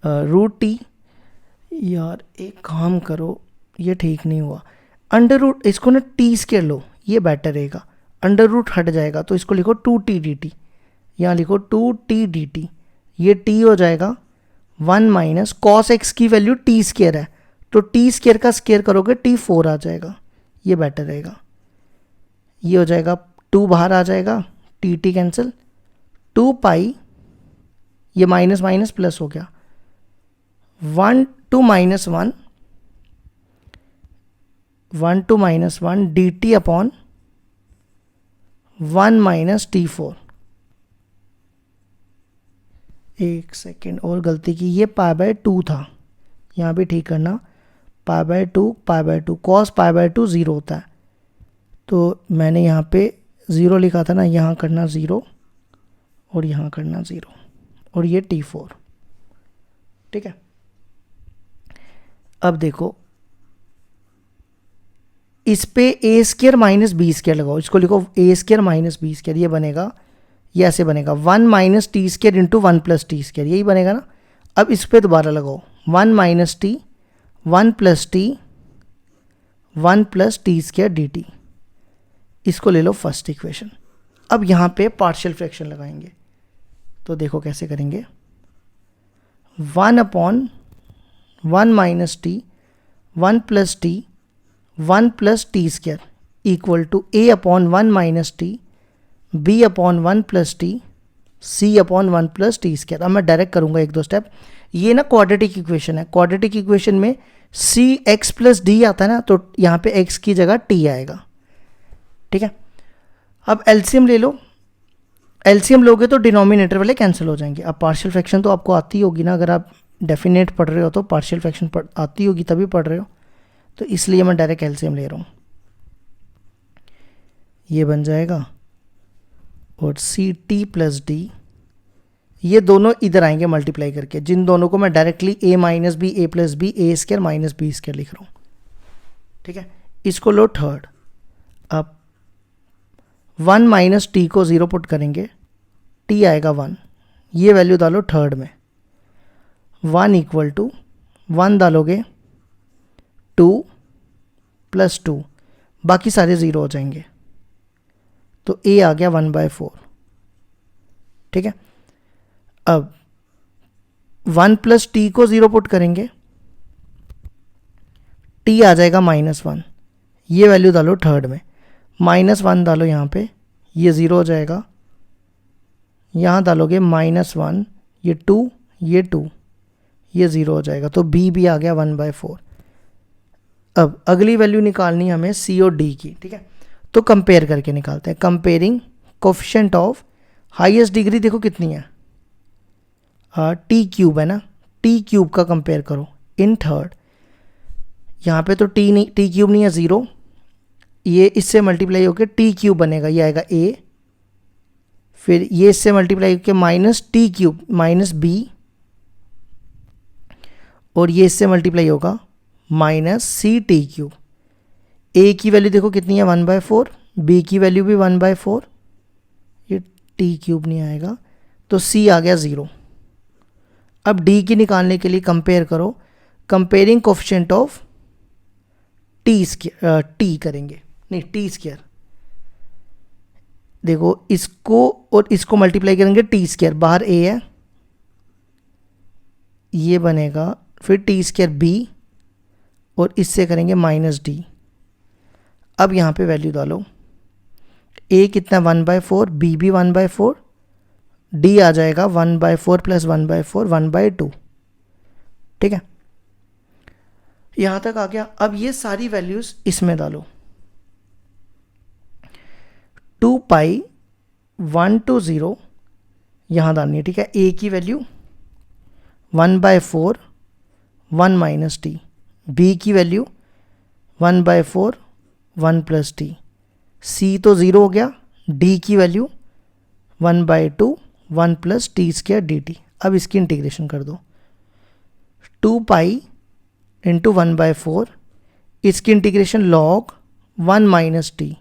रूट टी। यार एक काम करो, ये ठीक नहीं हुआ, अंडर रूट इसको ना टी स्क्वायर लो, ये बेटर रहेगा, अंडर रूट हट जाएगा तो इसको लिखो 2t dt, यहाँ लिखो 2t dt, ये t हो जाएगा 1 माइनस कॉस एक्स की वैल्यू टी स्क्वायर है, तो टी स्क्वायर का स्क्वायर करोगे t4 आ जाएगा, ये बेटर रहेगा। ये हो जाएगा 2 बाहर आ जाएगा, टी कैंसिल, 2 पाई, ये माइनस माइनस प्लस हो गया, 1 to minus 1, 1 to minus 1 d t upon 1 minus t4। एक सेकेंड और गलती की, ये पाई बाय 2 था, यहाँ भी ठीक करना, pi by 2 cos pi by 2 0 होता है, तो मैंने यहाँ पे 0 लिखा था ना, यहाँ करना 0 और यहाँ करना 0 और ये t4, ठीक है। अब देखो इस पे ए स्क्वायर माइनस बी स्क्वायर लगाओ, इसको लिखो ए स्क्वायर माइनस बी स्क्वायर, ये बनेगा, ये ऐसे बनेगा 1 minus T square into 1 plus t square, यही बनेगा ना। अब इस पे दोबारा लगाओ 1 minus T 1 plus t 1 plus t square D T, इसको ले लो फर्स्ट इक्वेशन। अब यहाँ पे पार्शियल फ्रैक्शन लगाएंगे, तो देखो कैसे करेंगे, 1 upon 1 minus T 1 plus t 1 plus t square equal to a upon 1 minus t b upon 1 plus t c upon 1 plus t square. अब मैं डायरेक्ट करूँगा 1-2 स्टेप। ये ना क्वाड्रेटिक इक्वेशन है, क्वाड्रेटिक इक्वेशन में सी एक्स प्लस डी आता है ना, तो यहाँ पे एक्स की जगह टी आएगा, ठीक है। अब एलसीएम ले लो, एलसीएम लोगे तो डिनोमिनेटर वाले कैंसिल हो जाएंगे। अब पार्शियल फ्रैक्शन तो आपको आती होगी ना, अगर आप डेफिनेट पढ़ रहे हो तो पार्शियल फ्रैक्शन आती होगी तभी पढ़ रहे हो, तो इसलिए मैं डायरेक्ट एलसीएम ले रहा हूँ। ये बन जाएगा और सी टी प्लस डी, ये दोनों इधर आएंगे मल्टीप्लाई करके, जिन दोनों को मैं डायरेक्टली ए माइनस बी ए प्लस बी ए स्क्वायर माइनस बी स्क्वायर लिख रहा हूँ, ठीक है। इसको लो थर्ड, अब 1 माइनस टी को 0 पुट करेंगे, टी आएगा 1, ये वैल्यू डालो थर्ड में, 1 इक्वल टू 1 डालोगे 2 प्लस 2, बाकी सारे 0 हो जाएंगे, तो ए आ गया 1/4, ठीक है। अब 1 प्लस टी को 0 पुट करेंगे, टी आ जाएगा -1, ये वैल्यू डालो थर्ड में, -1 डालो यहाँ पे, ये 0 हो जाएगा, यहाँ डालोगे -1, ये 2 ये 2, ये 0 हो जाएगा, तो बी भी आ गया 1/4। अब अगली वैल्यू निकालनी है हमें सी और डी की, ठीक है। तो कंपेयर करके निकालते हैं, comparing coefficient of highest degree, देखो कितनी है, टी क्यूब है ना, टी क्यूब का कंपेयर करो इन थर्ड, यहाँ पे तो टी नहीं, टी क्यूब नहीं है, ज़ीरो, ये इससे मल्टीप्लाई होकर टी क्यूब बनेगा, ये आएगा ए, फिर ये इससे मल्टीप्लाई होकर minus t cube minus b, और ये इससे मल्टीप्लाई होगा minus c t cube. A की वैल्यू देखो कितनी है 1/4, बी की वैल्यू भी 1/4, ये टी क्यूब नहीं आएगा, तो सी आ गया 0। अब डी की निकालने के लिए कंपेयर करो, comparing coefficient of T square, T करेंगे, नहीं टी स्क्वायर, देखो इसको और इसको मल्टीप्लाई करेंगे टी स्क्वायर, बाहर ए है, ये बनेगा, फिर टी स्क्वायर बी, और इससे करेंगे माइनस डी। अब यहाँ पे वैल्यू डालो, ए कितना 1/4, बी भी 1/4, डी आ जाएगा 1/4 प्लस 1/4 1/2। ठीक है, यहाँ तक आ गया। अब ये सारी वैल्यूज इसमें डालो, 2 पाई 1 to 0 यहाँ डालनी है। ठीक है, ए की वैल्यू 1/4 1 माइनस टी, बी की वैल्यू 1/4 1 प्लस टी, सी तो 0 हो गया, डी की value 1/2 1 plus t square D T. अब इसकी इंटीग्रेशन कर दो, 2 पाई इंटू 1/4, इसकी integration log 1 minus T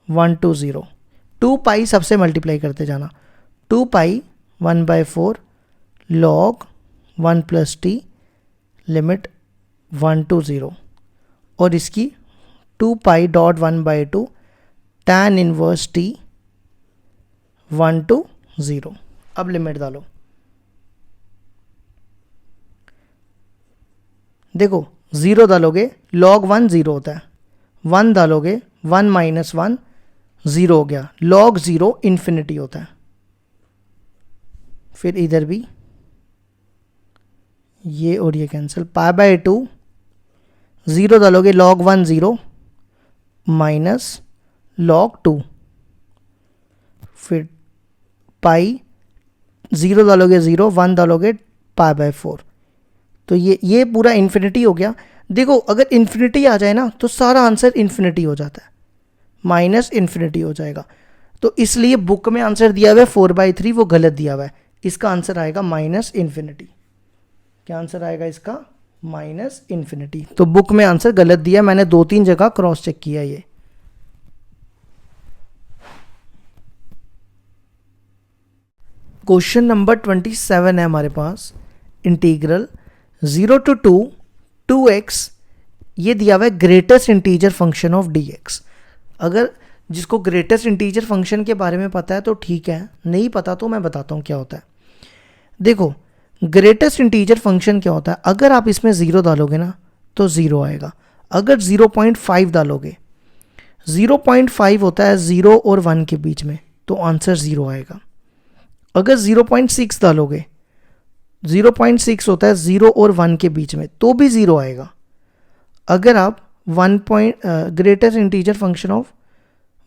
1 to 0, 2 pi सबसे मल्टीप्लाई करते जाना, 2 pi 1/4 log 1 plus T limit 1 to 0, और इसकी 2 pi dot 1/2 tan inverse T 1 to 0। अब लिमिट डालो, देखो 0 डालोगे log 1 0 होता है, 1 डालोगे 1 माइनस 1 0 हो गया, log 0 इन्फिनिटी होता है। फिर इधर भी ये और ये कैंसिल, π/2 0 डालोगे log 1 0 माइनस log 2, फिर पाई 0 डालोगे 0, 1 डालोगे π/4, तो ये पूरा इन्फिनिटी हो गया। देखो अगर इन्फिनिटी आ जाए ना तो सारा आंसर इन्फिनिटी हो जाता है, माइनस इन्फिनिटी हो जाएगा। तो इसलिए बुक में आंसर दिया हुआ है 4/3, वो गलत दिया हुआ है, इसका आंसर आएगा माइनस इन्फिनिटी। क्या आंसर आएगा इसका? Minus infinity. तो बुक में आंसर गलत दिया, मैंने 2-3 जगह क्रॉस चेक किया। ये क्वेश्चन नंबर 27 है हमारे पास, इंटीग्रल 0 to 2 2x, ये दिया हुआ है greatest integer function of dx। अगर जिसको ग्रेटेस्ट इंटीजर फंक्शन के बारे में पता है तो ठीक है, नहीं पता तो मैं बताता हूँ क्या होता है। देखो ग्रेटेस्ट इंटीजर फंक्शन क्या होता है, अगर आप इसमें 0 डालोगे ना तो 0 आएगा, अगर 0.5 डालोगे, 0.5 होता है 0 और 1 के बीच में, तो आंसर 0 आएगा। अगर 0.6 डालोगे, 0.6 होता है 0 और 1 के बीच में, तो भी 0 आएगा। अगर आप ग्रेटेस्ट इंटीजर फंक्शन ऑफ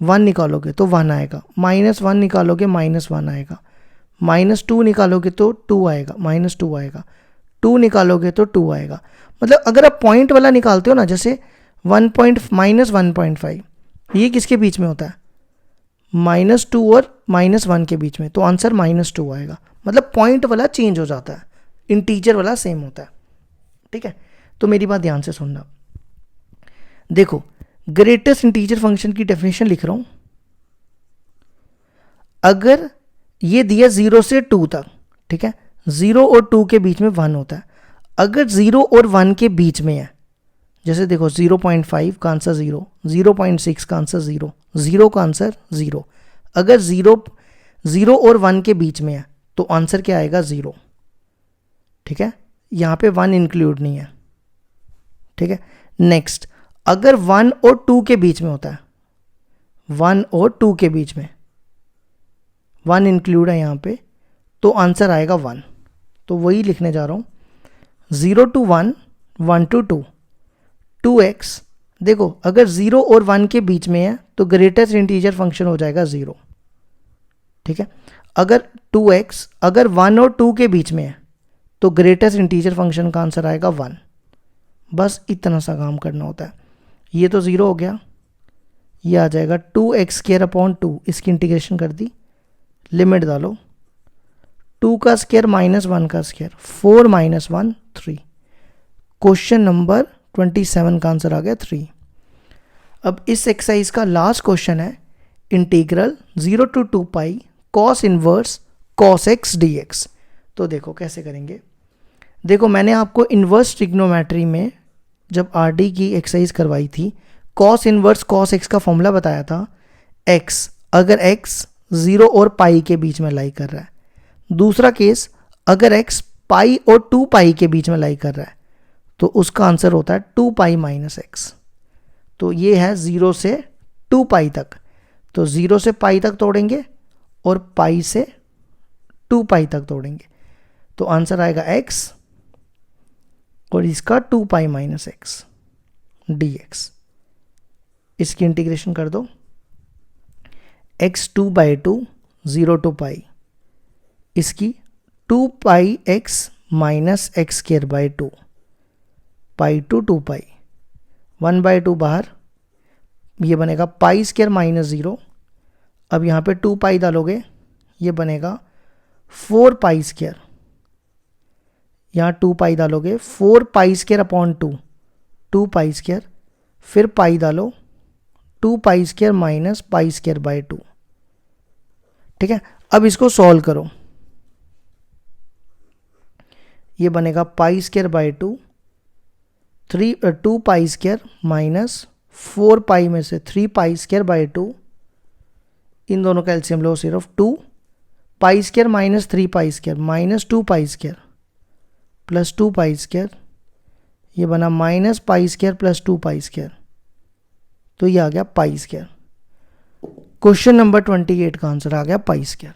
1 निकालोगे तो 1 आएगा, -1 निकालोगे -1 आएगा, -2 निकालोगे तो 2 आएगा, -2 आएगा, 2 निकालोगे तो 2 आएगा। मतलब अगर आप पॉइंट वाला निकालते हो ना, जैसे -1.5, ये किसके बीच में होता है? -2 और -1 के बीच में, तो आंसर -2 आएगा। मतलब पॉइंट वाला चेंज हो जाता है, इंटीजर वाला सेम होता है। ठीक है, तो मेरी बात ध्यान से सुनना। देखो ग्रेटेस्ट इंटीजर फंक्शन की डेफिनेशन लिख रहा हूं। अगर ये दिया 0 से 2 तक, ठीक है, 0 और 2 के बीच में 1 होता है। अगर 0 और 1 के बीच में है, जैसे देखो 0.5 का आंसर 0, 0.6 का आंसर 0, 0 का आंसर 0। अगर 0 और 1 के बीच में है तो आंसर क्या आएगा? 0। ठीक है, यहाँ पे 1 इंक्लूड नहीं है। ठीक है, नेक्स्ट, अगर 1 और 2 के बीच में होता है, 1 और 2 के बीच में 1 इंक्लूड है यहाँ पे, तो आंसर आएगा 1। तो वही लिखने जा रहा हूँ, 0 to 1, 1 to 2, 2x। देखो अगर 0 और 1 के बीच में है तो ग्रेटेस्ट इंटीजर फंक्शन हो जाएगा 0। ठीक है, अगर 2x अगर 1 और 2 के बीच में है तो ग्रेटेस्ट इंटीजर फंक्शन का आंसर आएगा 1। बस इतना सा काम करना होता है। ये तो 0 हो गया, ये आ जाएगा 2x² अपॉन 2, इसकी इंटीग्रेशन कर दी, लिमिट डालो 2 का स्क्वायर माइनस 1 का स्क्वायर, 4 माइनस 1 3। क्वेश्चन नंबर 27 का आंसर आ गया 3। अब इस एक्सरसाइज का लास्ट क्वेश्चन है integral 0 to 2 pi cos inverse cos X dx। तो देखो कैसे करेंगे। देखो मैंने आपको इन्वर्स ट्रिग्नोमेट्री में जब आरडी की एक्सरसाइज करवाई थी, कॉस इनवर्स कॉस एक्स का फॉर्मूला बताया था, एक्स अगर एक्स 0 और पाई के बीच में लाई कर रहा है। दूसरा केस अगर एक्स पाई और 2 पाई के बीच में लाई कर रहा है तो उसका आंसर होता है 2 पाई माइनस एक्स। तो ये है 0 से 2 पाई तक, तो 0 से पाई तक तोड़ेंगे और पाई से 2 पाई तक तोड़ेंगे, तो आंसर आएगा x और इसका 2 पाई माइनस एक्स dx। इसकी इंटीग्रेशन कर दो, x 2/2 0 to पाई, इसकी 2 pi x minus x²/2 pi to 2 pi, 1/2 बाहर, ये बनेगा पाई स्क्वायर माइनस 0। अब यहाँ पे 2 पाई डालोगे, ये बनेगा 4 पाई स्क्वायर, यहाँ 2 पाई डालोगे 4 pi square upon 2, 2 pi square, फिर पाई डालो 2 पाई स्क्वायर माइनस पाई स्क्वायर/2। ठीक है, अब इसको सॉल्व करो, ये बनेगा पाई स्क्वायर/2, 2 पाई स्क्वायर माइनस 4 पाई में से 3 पाई स्क्वायर/2, इन दोनों का एलसीएम लो सिर्फ 2 pi square minus 3 pi square minus 2 pi square plus 2 pi square, ये बना minus pi square plus 2 pi square, तो ये आ गया पाई स्क्वायर। क्वेश्चन नंबर 28 का आंसर आ गया पाई स्क्वायर।